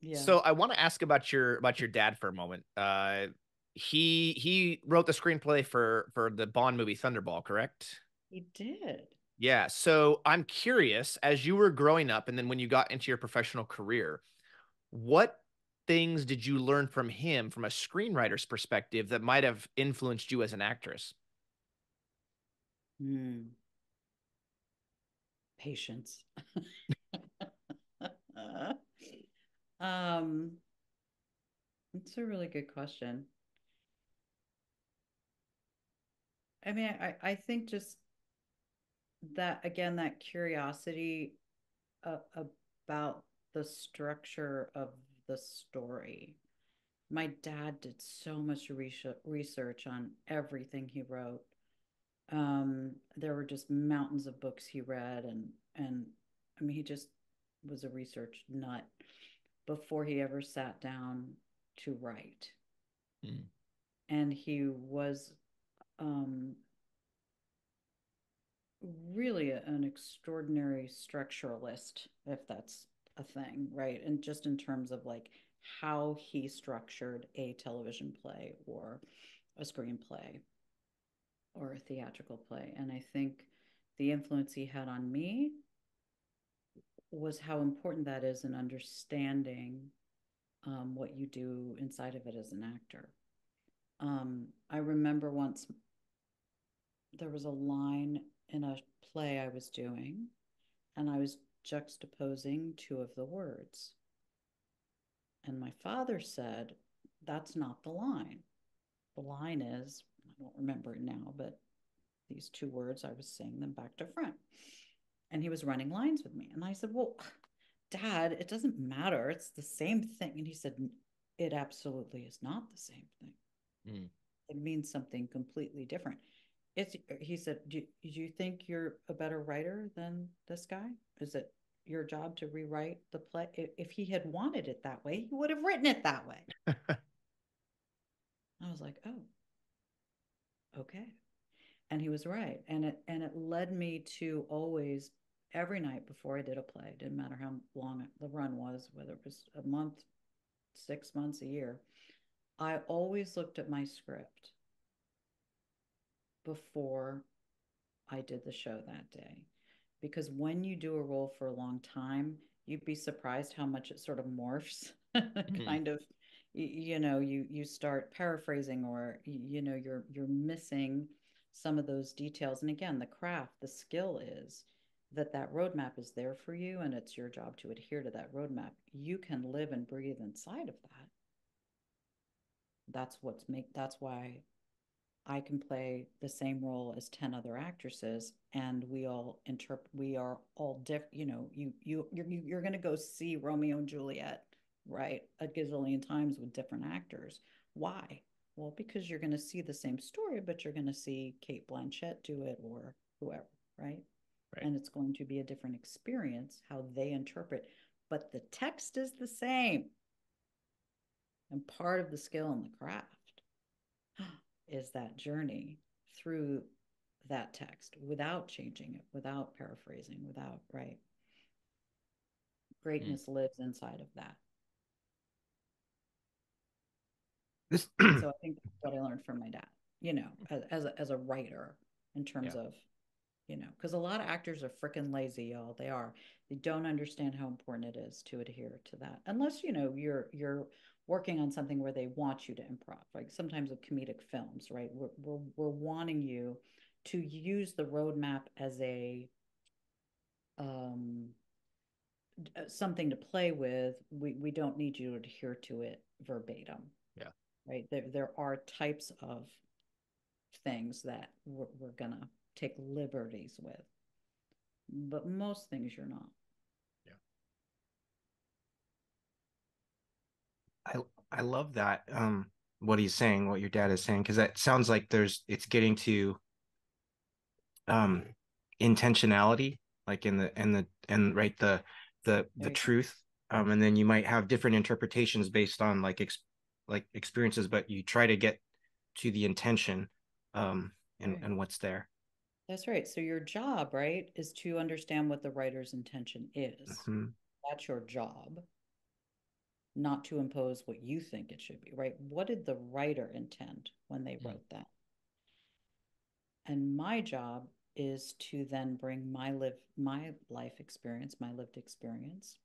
Yeah, So I want to ask about your dad for a moment. He wrote the screenplay for the Bond movie Thunderball, correct? he did. Yeah. So I'm curious, as you were growing up and then when you got into your professional career, what things did you learn from him from a screenwriter's perspective that might have influenced you as an actress? Hmm. Patience. um, it's a really good question. I mean, I think just that again, that curiosity about the structure of the story. My dad did so much research on everything he wrote. There were just mountains of books he read, and I mean, he just was a research nut before he ever sat down to write. Mm. And he was um, really an extraordinary structuralist, if that's a thing, right? And just in terms of like how he structured a television play or a screenplay or a theatrical play. And I think the influence he had on me was how important that is in understanding what you do inside of it as an actor. I remember once there was a line in a play I was doing, and I was juxtaposing two of the words. And my father said, "That's not the line. The line is," I don't remember it now, but these two words, I was saying them back to front. And he was running lines with me. And I said, "Well, Dad, it doesn't matter. It's the same thing." And he said, "It absolutely is not the same thing. Mm. It means something completely different." He said, do you think you're a better writer than this guy? Is it your job to rewrite the play? If he had wanted it that way, he would have written it that way. I was like, oh, okay. And he was right. And it led me to always, every night before I did a play, didn't matter how long the run was, whether it was a month, 6 months, a year, I always looked at my script before I did the show that day. Because when you do a role for a long time, you'd be surprised how much it sort of morphs. Mm. Kind of, you start paraphrasing, or you're missing some of those details. And again, the craft, the skill is that roadmap is there for you, and it's your job to adhere to that roadmap. You can live and breathe inside of that. That's why I can play the same role as 10 other actresses, and we are all different. You're going to go see Romeo and Juliet, right, a gazillion times with different actors. Why? Well, because you're going to see the same story, but you're going to see Cate Blanchett do it, or whoever, right? Right. And it's going to be a different experience how they interpret, but the text is the same. And part of the skill and the craft is that journey through that text without changing it, without paraphrasing, without, right? Mm. Greatness lives inside of that. This And so I think that's what I learned from my dad, as a writer, in terms Yeah. of, because a lot of actors are freaking lazy, y'all. They are. They don't understand how important it is to adhere to that, unless you're working on something where they want you to improv. Like sometimes with comedic films, right? We're wanting you to use the roadmap as a um, something to play with. We don't need you to adhere to it verbatim, Yeah. right? There are types of things that we're gonna take liberties with, but most things you're not. Yeah. I love that. What he's saying, what your dad is saying, because that sounds like it's getting to um intentionality, like and right, the There you go. truth. And then you might have different interpretations based on like experiences, but you try to get to the intention, Right. and what's there. That's right. So your job, right, is to understand what the writer's intention is. Mhm. That's your job, not to impose what you think it should be, right? What did the writer intend when they Mm. wrote that? And my job is to then bring my life experience, my lived experience,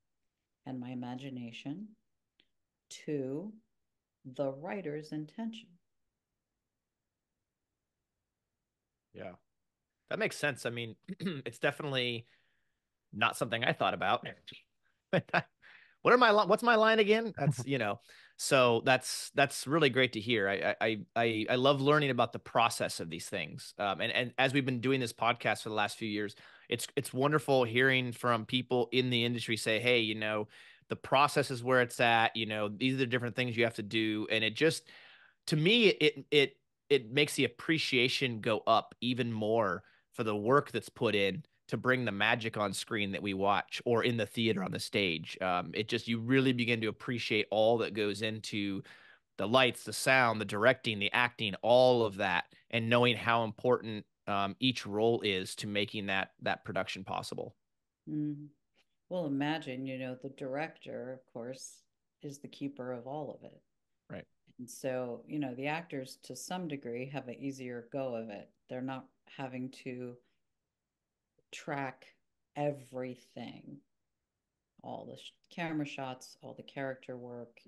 and my imagination to the writer's intention. Yeah. That makes sense. I mean, it's definitely not something I thought about. What's my line again? That's, so that's really great to hear. I love learning about the process of these things. And as we've been doing this podcast for the last few years, it's wonderful hearing from people in the industry say, hey, the process is where it's at, these are the different things you have to do. And it just, to me, it makes the appreciation go up even more for the work that's put in to bring the magic on screen that we watch or in the theater on the stage. It just, you really begin to appreciate all that goes into the lights, the sound, the directing, the acting, all of that, and knowing how important each role is to making that production possible. Mm. Well, imagine, the director, of course, is the keeper of all of it. Right. And so, the actors to some degree have an easier go of it. They're not having to track everything, all the camera shots, all the character work,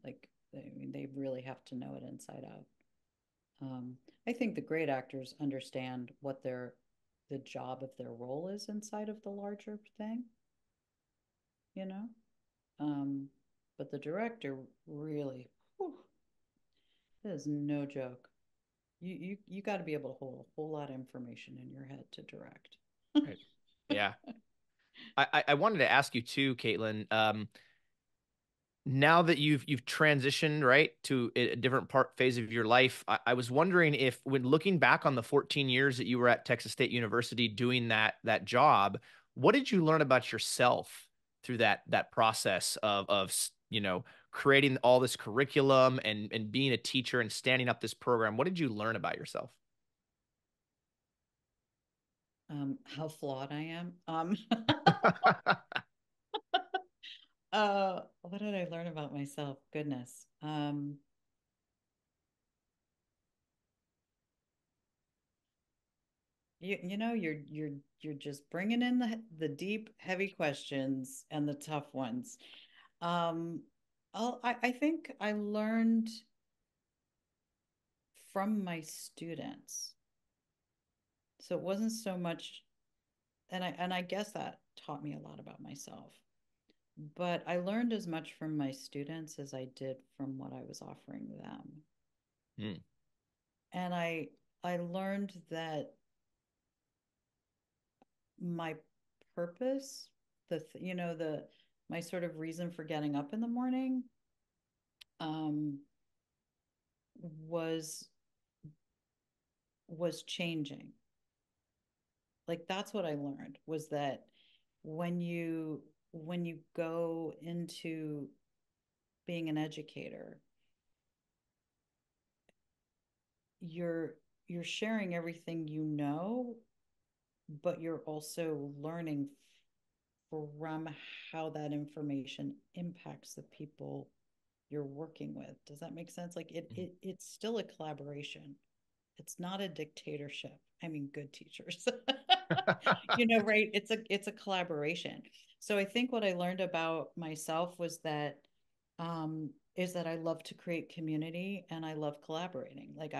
like they really have to know it inside out. I think the great actors understand what the job of their role is inside of the larger thing, you know. Um, but the director really, whew, that is no joke. You got to be able to hold a whole lot of information in your head to direct. Right. Yeah. I wanted to ask you too, Kaitlin. Now that you've transitioned right to a different phase of your life, I was wondering if, when looking back on the 14 years that you were at Texas State University doing that job, what did you learn about yourself through that process of creating all this curriculum and being a teacher and standing up this program? What did you learn about yourself? How flawed I am. What did I learn about myself? Goodness. You're just bringing in the deep, heavy questions and the tough ones. Um, I think I learned from my students. So it wasn't so much, and I guess that taught me a lot about myself. But I learned as much from my students as I did from what I was offering them. Hmm. And I learned that my purpose, the my sort of reason for getting up in the morning, um, was was changing. Like that's what I learned, was that when you go into being an educator, you're you're sharing everything you know, but you're also learning from how that information impacts the people you're working with. Does that make sense? Like it's still a collaboration. It's not a dictatorship. I mean, good teachers. Right? It's a collaboration. So I think what I learned about myself was that I love to create community and I love collaborating. Like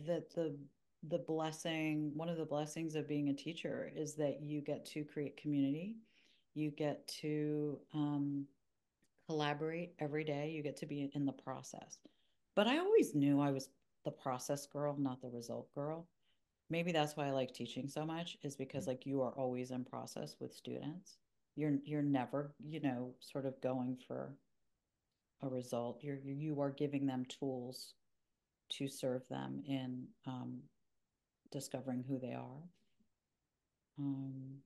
that the blessing, one of the blessings of being a teacher is that you get to create community. You get to collaborate every day. You get to be in the process. But I always knew I was the process girl, not the result girl. Maybe that's why I like teaching so much, is because like you are always in process with students. You're never, sort of going for a result. You are giving them tools to serve them in discovering who they are. Um,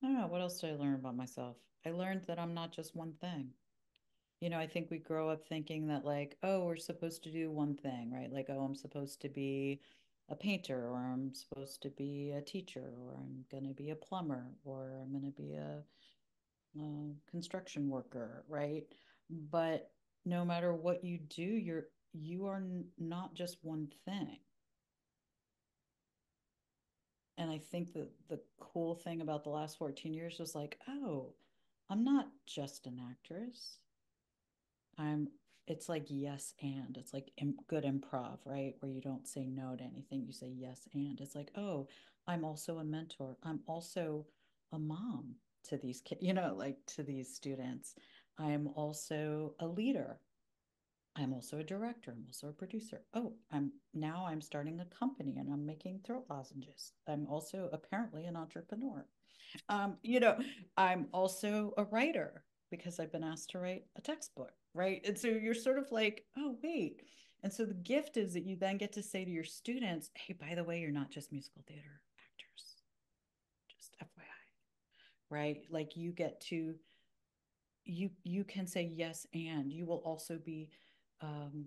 I don't know. What else did I learn about myself? I learned that I'm not just one thing. I think we grow up thinking that, like, oh, we're supposed to do one thing, right? Like, oh, I'm supposed to be a painter, or I'm supposed to be a teacher, or I'm going to be a plumber, or I'm going to be a construction worker, right? But no matter what you do, you are not just one thing. And I think that the cool thing about the last 14 years was like, oh, I'm not just an actress. I'm it's like yes and it's like good improv, right? Where you don't say no to anything, you say yes and. It's like, oh, I'm also a mentor. I'm also a mom to these kids, like to these students. I'm also a leader. I'm also a director. I'm also a producer. Oh, I'm starting a company and I'm making throat lozenges. I'm also apparently an entrepreneur. Um, you know, I'm also a writer because I've been asked to write a textbook, right? And so you're sort of like, oh, wait. And so the gift is that you then get to say to your students, hey, by the way, you're not just musical theater actors, just FYI, right? Like you get to, you can say yes, and you will also be um,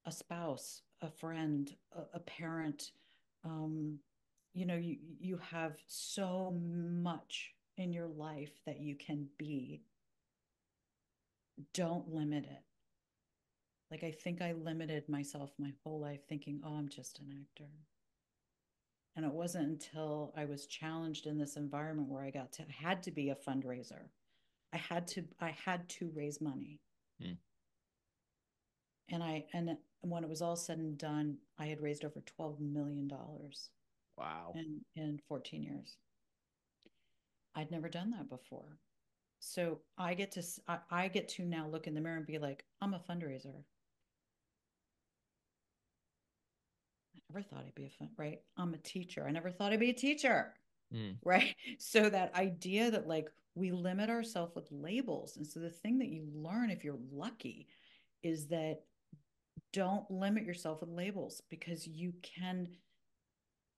a spouse, a friend, a parent. Um, you have so much in your life that you can be. Don't limit it. Like I think I limited myself my whole life thinking, oh, I'm just an actor. And it wasn't until I was challenged in this environment where I had to be a fundraiser. I had to raise money. Hmm. And when it was all said and done, I had raised over $12 million Wow. in 14 years. I'd never done that before. So I get to now look in the mirror and be like, I'm a fundraiser. I never thought I'd be right? I'm a teacher. I never thought I'd be a teacher. Hmm. Right? So that idea that like we limit ourselves with labels. And so the thing that you learn if you're lucky is that don't limit yourself with labels because you can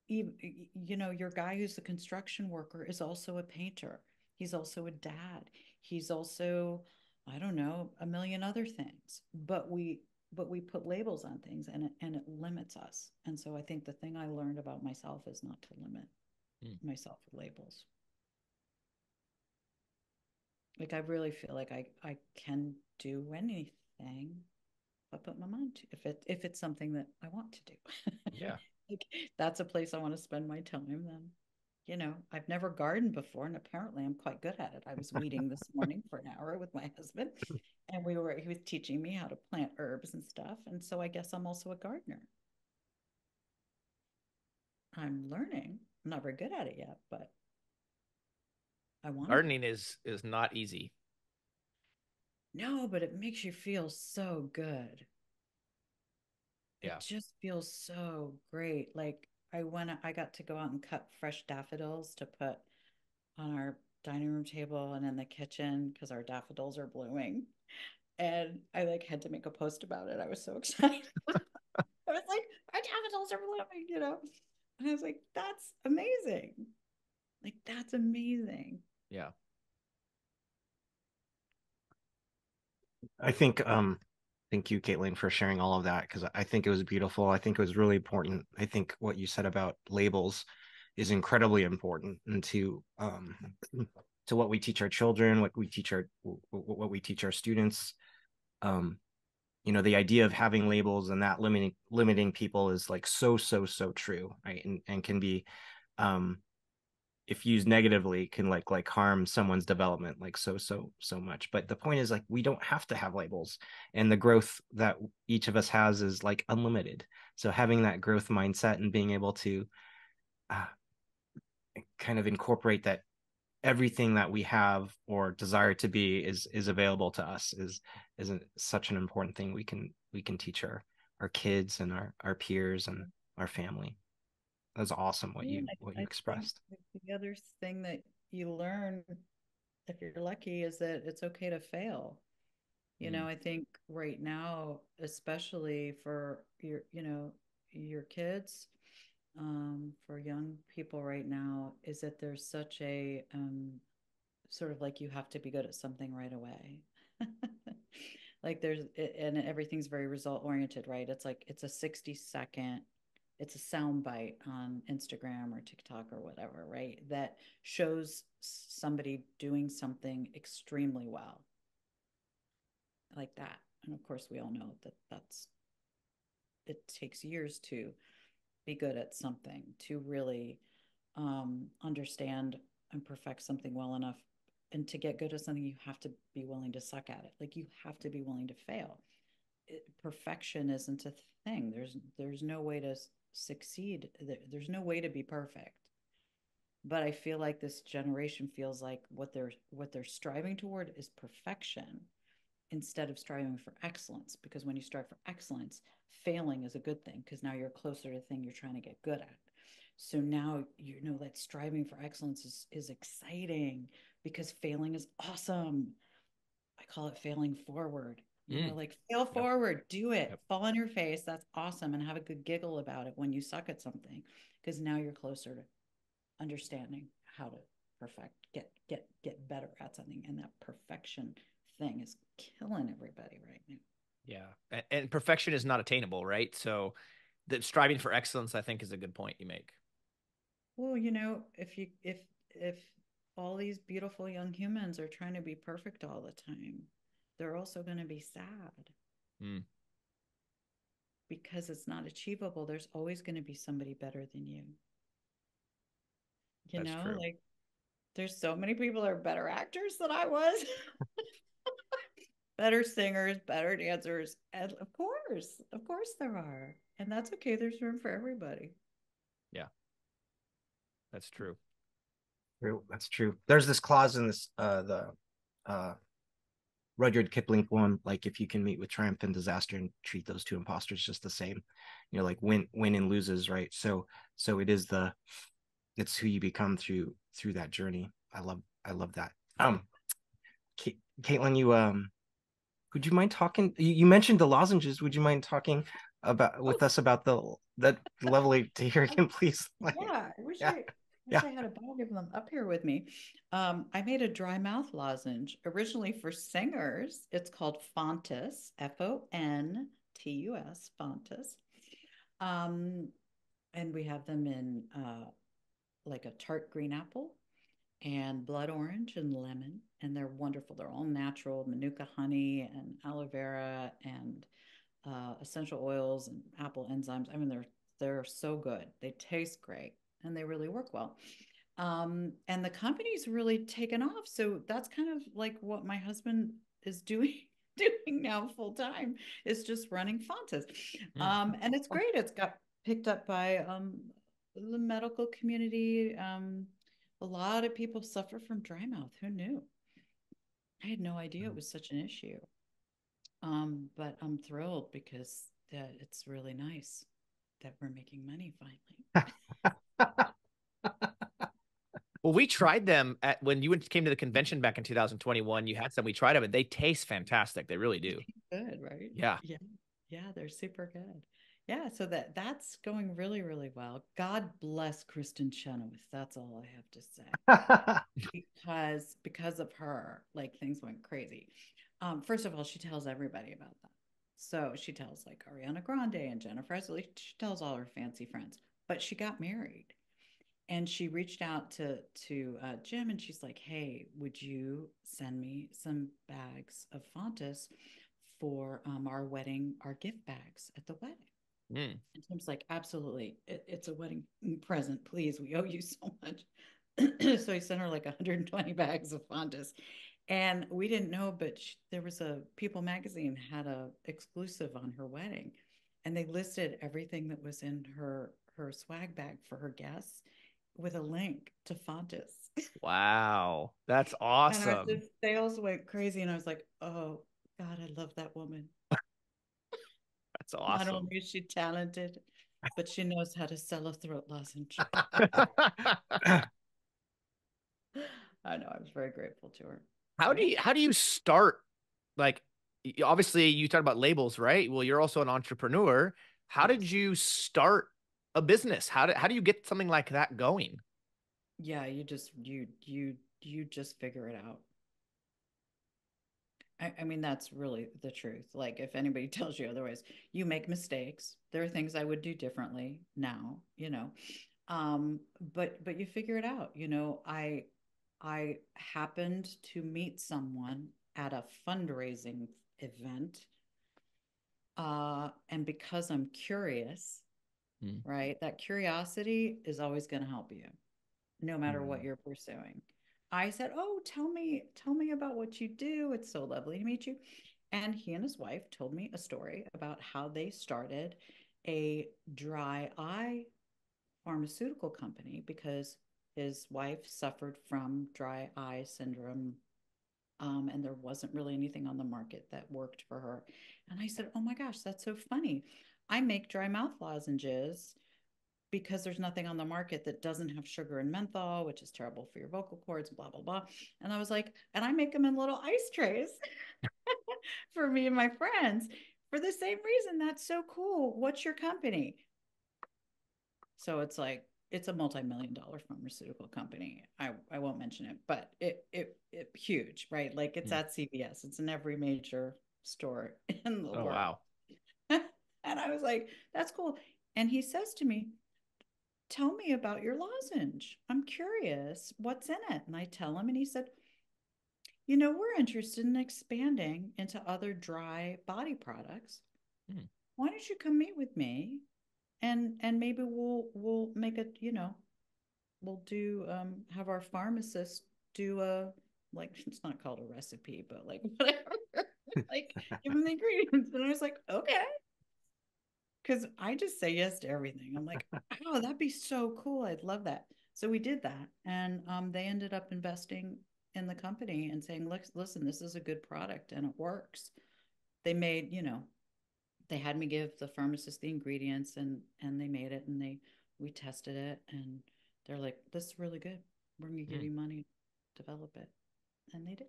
even, your guy who's the construction worker is also a painter. He's also a dad. He's also, I don't know, a million other things. But we put labels on things and it limits us. And so I think the thing I learned about myself is not to limit myself with labels. Like I really feel like I can do anything if I put my mind to if it's something that I want to do. Yeah. Like that's a place I want to spend my time, then I've never gardened before, and apparently I'm quite good at it. I was weeding this morning for an hour with my husband, and he was teaching me how to plant herbs and stuff. And so I guess I'm also a gardener. I'm learning. I'm not very good at it yet, but I want to be. Gardening is not easy. No, but it makes you feel so good. It Yeah. just feels so great. Like I got to go out and cut fresh daffodils to put on our dining room table and in the kitchen because our daffodils are blooming. And I like had to make a post about it. I was so excited. I was like, our daffodils are blooming. And I was like, that's amazing. Like, that's amazing. Yeah. I think thank you, Kaitlin, for sharing all of that because I think it was beautiful. I think it was really important. I think what you said about labels is incredibly important and to what we teach our children, what we teach our students. Um, the idea of having labels and that limiting people is like so true, right? And can be if used negatively can like harm someone's development like so much. But the point is like we don't have to have labels, and the growth that each of us has is like unlimited. So having that growth mindset and being able to uh, kind of incorporate that everything that we have or desire to be is available to us is such an important thing we can teach our kids and our peers and our family. That's awesome what Yeah, you I think expressed. the other thing that you learn if you're lucky is that it's okay to fail. Mm. I think right now, especially for your kids, for young people right now, is that there's such a sort of like you have to be good at something right away. Like and everything's very result oriented, right? It's like it's a 60-second, it's a sound bite on Instagram or TikTok or whatever, right? That shows somebody doing something extremely well like that. And of course, we all know that it takes years to be good at something, to really understand and perfect something well enough. And to get good at something, you have to be willing to suck at it. Like you have to be willing to fail. Perfection isn't a thing. There's no way to succeed. There's no way to be perfect. But I feel like this generation feels like what they're striving toward is perfection instead of striving for excellence. Because when you strive for excellence, failing is a good thing because now you're closer to the thing you're trying to get good at. So now that striving for excellence is exciting because failing is awesome. I call it failing forward. Mm. Like fail Yep. forward, do it, Yep. fall on your face. That's awesome. And have a good giggle about it when you suck at something, because now you're closer to understanding how to get better at something. And that perfection thing is killing everybody right now. Yeah. And perfection is not attainable, right? So the striving for excellence, I think, is a good point you make. Well, if all these beautiful young humans are trying to be perfect all the time, they're also going to be sad Mm, because it's not achievable. There's always going to be somebody better than you. that's true. Like there's so many people that are better actors than I was, better singers, better dancers. And of course there are. And that's okay. There's room for everybody. Yeah, that's true. True. That's true. There's this clause in this the Rudyard Kipling poem, like if you can meet with triumph and disaster and treat those two imposters just the same, like win and loses, right? So it's who you become through that journey. I love that. Kaitlin, you would you mind talking? You mentioned the lozenges. Would you mind talking about Oh, with us about that lovely to hear again, please? Like, yeah. I wish yeah, I yeah. wish I had a bag of them up here with me. I made a dry mouth lozenge originally for singers. It's called Fontus, Fontus, Fontus. Um, and we have them in like a tart green apple and blood orange and lemon, and they're wonderful. They're all natural, manuka honey and aloe vera and essential oils and apple enzymes. I mean, they're so good. They taste great and they really work well. And the company's really taken off. So that's kind of like what my husband is doing doing now full time, is just running Fontas. Mm. And it's great. It's got picked up by the medical community. A lot of people suffer from dry mouth. Who knew? I had no idea it was such an issue. But I'm thrilled because it's really nice that we're making money finally. Well, we tried them at when you came to the convention back in 2021. You had some. We tried them, and they taste fantastic. They really do. Good, right? Yeah. Yeah. Yeah, they're super good. Yeah, so that's going really, really well. God bless Kristen Chenoweth. That's all I have to say. Because of her, like things went crazy. First of all, she tells everybody about that. So she tells like Ariana Grande and Jennifer Aniston. She tells all her fancy friends. But she got married, and she reached out to Jim, and she's like, "Hey, would you send me some bags of Fontus for our wedding, our gift bags at the wedding?" Mm. And Jim's like, "Absolutely, it's a wedding present. Please, we owe you so much." So he sent her like 120 bags of Fontus, and we didn't know, but there was a People magazine had a exclusive on her wedding, and they listed everything that was in her swag bag for her guests with a link to Fontus. Wow. That's And the awesome. sales went crazy, and I was like, "Oh God, I love that woman. That's Not awesome. only is she talented, but she knows how to sell a throat lozenge." I know. I was very grateful to her. Yeah. How do you start, like, obviously you talked about labels, right? Well, you're also an entrepreneur. How did Yes. you start a business? How do you get something like that going? Yeah. You just figure it out. I mean, that's really the truth. Like, if anybody tells you otherwise, you make mistakes. There are things I would do differently now, but you figure it out. I happened to meet someone at a fundraising event, and because I'm curious, Mm. right? That curiosity is always going to help you, no matter what Mm. you're pursuing. I said, "Oh, tell me about what you do. It's so lovely to meet you." And he and his wife told me a story about how they started a dry eye pharmaceutical company because his wife suffered from dry eye syndrome, and there wasn't really anything on the market that worked for her. And I said, "Oh my gosh, that's so funny. I make dry mouth lozenges because there's nothing on the market that doesn't have sugar and menthol, which is terrible for your vocal cords, blah, blah, blah." And I was like, and I make them in little ice trays. for me and my friends for the same reason. That's so cool. What's your company? So it's like, it's a multi-million-dollar pharmaceutical company. I won't mention it, but it huge, right? Like it's Hmm. at CVS. It's in every major store in the Oh, world. wow. And I was like, that's cool. And he says to me, tell me about your lozenge. I'm curious, what's in it? And I tell him, and he said, we're interested in expanding into other dry body products. Hmm. Why don't you come meet with me, and maybe we'll make a, we'll do have our pharmacist do a, like, it's not called a recipe, but like whatever, like give him the ingredients. And I was like, okay, because I just say yes to everything. I'm like, oh, that'd be so cool. I'd love that. So we did that, and they ended up investing in the company and saying, listen, this is a good product and it works. They made, they had me give the pharmacist the ingredients, and they made it, and we tested it, and they're like, this is really good. We're gonna give Hmm. you money to develop it. And they did.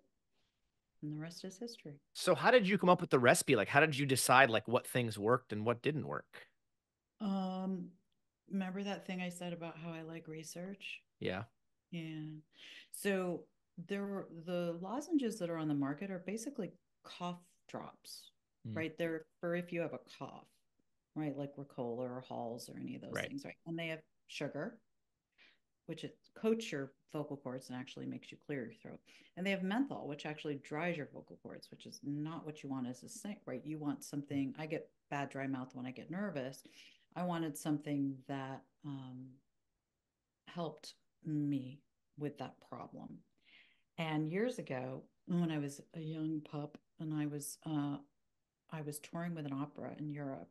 And the rest is history. So how did you come up with the recipe? Like, how did you decide like what things worked and what didn't work? Um, Remember that thing I said about how I like research? Yeah. Yeah. So the lozenges that are on the market are basically cough drops, Hmm. right? They're for if you have a cough, right? Like Ricola or Halls or any of those Right. things, right? And they have sugar, which it coats your vocal cords and actually makes you clear your throat. And they have menthol, which actually dries your vocal cords, which is not what you want as a singer, right? You want something. I get bad dry mouth when I get nervous. I wanted something that helped me with that problem. And years ago, when I was a young pup, and I was touring with an opera in Europe.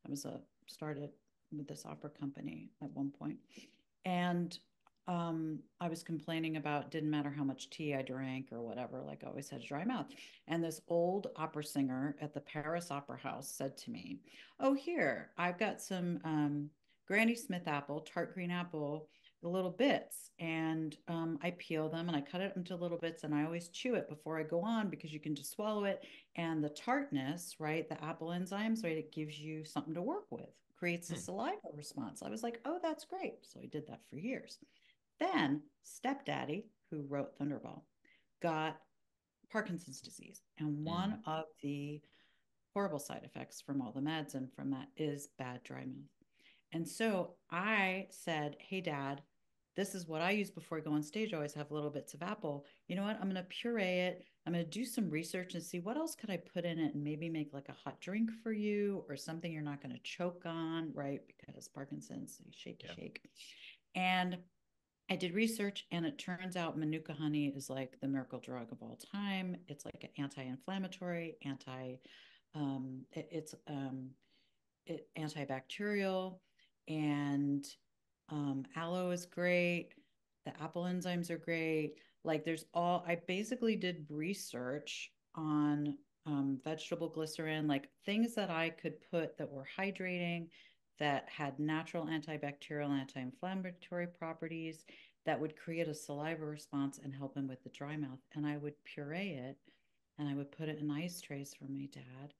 I was started with this opera company at one point, and I was complaining about, didn't matter how much tea I drank or whatever, like I always had a dry mouth. And this old opera singer at the Paris Opera House said to me, "Oh, here, I've got some Granny Smith apple, tart green apple, the little bits, and I peel them and I cut it into little bits, and I always chew it before I go on because you can just swallow it. And the tartness, right, the apple enzymes, right, it gives you something to work with, creates a Hmm. saliva response." I was like, oh, that's great. So I did that for years. Then Stepdaddy, who wrote Thunderball, got Parkinson's disease. And Hmm. one of the horrible side effects from all the meds and from that is bad dry mouth. And so I said, hey, Dad, this is what I use before I go on stage. I always have little bits of apple. You know what? I'm going to puree it. I'm going to do some research and see what else could I put in it and maybe make like a hot drink for you or something you're not going to choke on, right? Because Parkinson's, you shake, Yeah. shake. And I did research, and it turns out Manuka honey is like the miracle drug of all time. It's like an anti-inflammatory, it's antibacterial, and aloe is great. The apple enzymes are great. Like there's all, I basically did research on vegetable glycerin, like things that I could put that were hydrating, that had natural antibacterial, anti-inflammatory properties, that would create a saliva response and help him with the dry mouth. And I would puree it, and I would put it in ice trays for my dad,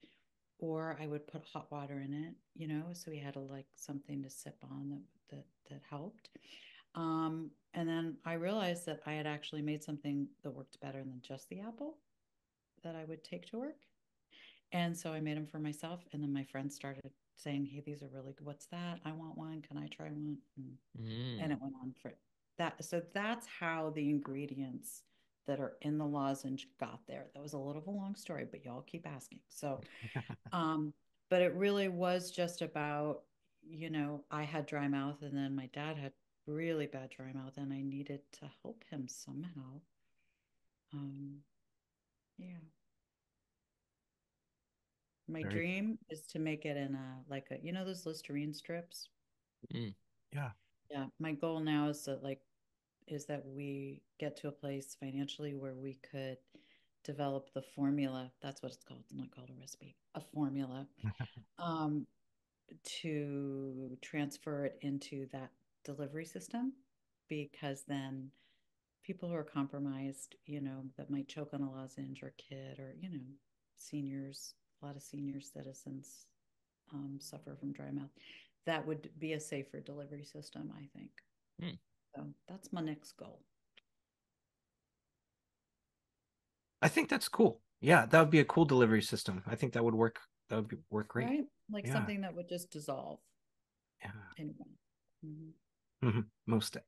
or I would put hot water in it, so he had a, like something to sip on that helped. And then I realized that I had actually made something that worked better than just the apple that I would take to work. And so I made them for myself. And then my friends started saying, hey, these are really good. What's that? I want one. Can I try one? And Hmm. it went on for that. So that's how the ingredients that are in the lozenge got there. That was a little of a long story, but y'all keep asking. So, um, but it really was just about, I had dry mouth, and then my dad had really bad dry mouth, and I needed to help him somehow. Um, yeah. My Very dream is to make it in a, like a, those Listerine strips. Hmm. yeah. Yeah. My goal now is that we get to a place financially where we could develop the formula. That's what it's called. It's not called a recipe, a formula, um, to transfer it into that delivery system. Because then people who are compromised, that might choke on a lozenge, or kid, or, seniors, a lot of senior citizens suffer from dry mouth. That would be a safer delivery system, I think. So that's my next goal. I think that's cool. Yeah, that would be a cool delivery system. I think that would work. Work great. Right? Like Yeah. something that would just dissolve. Yeah. Anyway. Most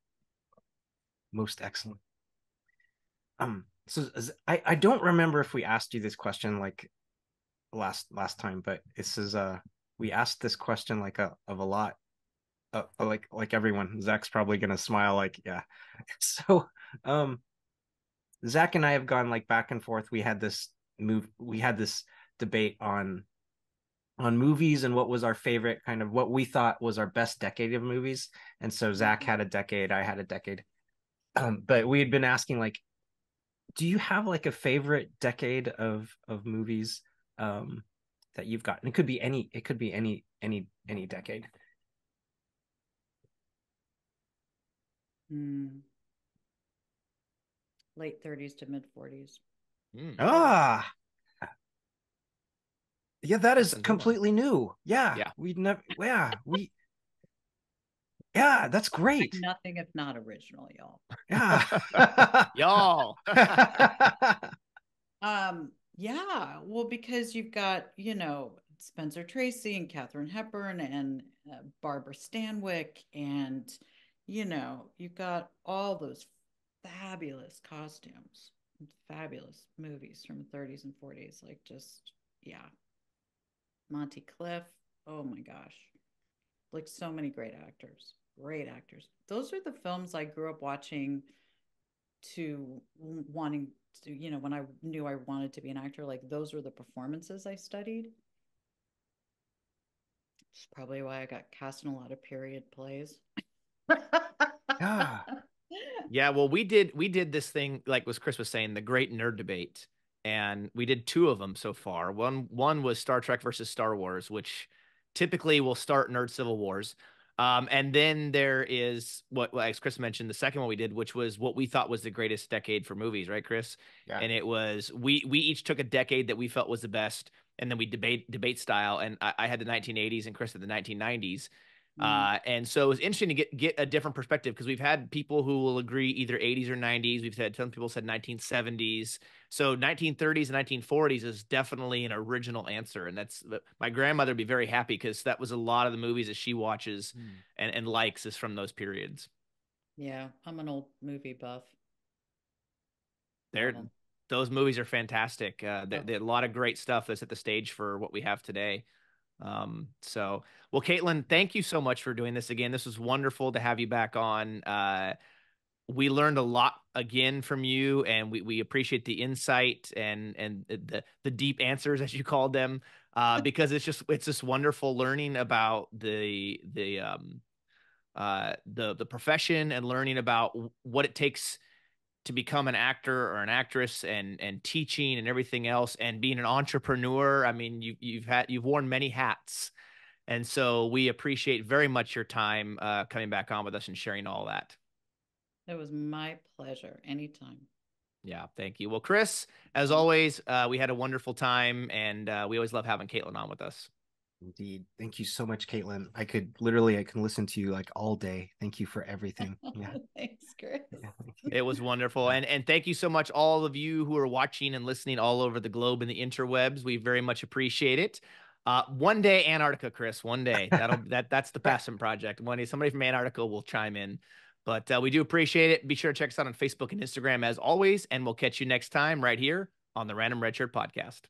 excellent. So I don't remember if we asked you this question like last time, but this is we asked this question like of a lot, like everyone. Zach's probably gonna smile like yeah. So Zach and I have gone like back and forth. We had this debate on movies and what was our favorite, kind of what we thought was our best decade of movies. And so Zach had a decade, I had a decade. But we had been asking like, do you have like a favorite decade of movies that you've got? And it could be any decade. Late 30s to mid 40s. Ah, yeah, that is completely new. Yeah, we'd never. Yeah, that's great. Nothing if not original, y'all. Yeah, y'all. Yeah, well, because you've got, Spencer Tracy and Katharine Hepburn and Barbara Stanwyck, and you've got all those fabulous costumes, fabulous movies from the 30s and 40s, like just Monty Cliff. Oh my gosh, like so many great actors. Those are the films I grew up watching, to wanting to, when I knew I wanted to be an actor. Like those were the performances I studied. It's probably why I got cast in a lot of period plays. Yeah, well, we did this thing, like was Chris was saying, the great nerd debate, and we did 2 of them so far. One was Star Trek versus Star Wars, which typically will start nerd civil wars. And then there is what, as Chris mentioned, the second one we did, which was what we thought was the greatest decade for movies, right, Chris? Yeah. And it was we each took a decade that we felt was the best, and then we debate style. And I had the 1980s, and Chris had the 1990s. And so it was interesting to get a different perspective, because we've had people who will agree either 80s or 90s. We've had some people said 1970s. So 1930s and 1940s is definitely an original answer. And that's my grandmother would be very happy, because that was a lot of the movies that she watches and likes is from those periods. Yeah, I'm an old movie buff. Those movies are fantastic. There's a lot of great stuff that's at the stage for what we have today. Well, Kaitlin, thank you so much for doing this again. This was wonderful to have you back on. We learned a lot again from you, and we appreciate the insight and the deep answers, as you called them, because it's just wonderful learning about the profession, and learning about what it takes to become an actor or an actress, and teaching and everything else, and being an entrepreneur. I mean, you've worn many hats. And so we appreciate very much your time coming back on with us and sharing all that. It was my pleasure. Anytime. Yeah, thank you. Well, Chris, as always, we had a wonderful time, and we always love having Kaitlin on with us. Indeed. Thank you so much, Kaitlin. I can listen to you like all day. Thank you for everything. Yeah. Thanks, Chris. Yeah, it was wonderful. And thank you so much, all of you who are watching and listening all over the globe and the interwebs. We very much appreciate it. One day, Antarctica, Chris, one day. That's the passion project. One day, somebody from Antarctica will chime in. But we do appreciate it. Be sure to check us out on Facebook and Instagram as always, and we'll catch you next time right here on the Random Redshirt Podcast.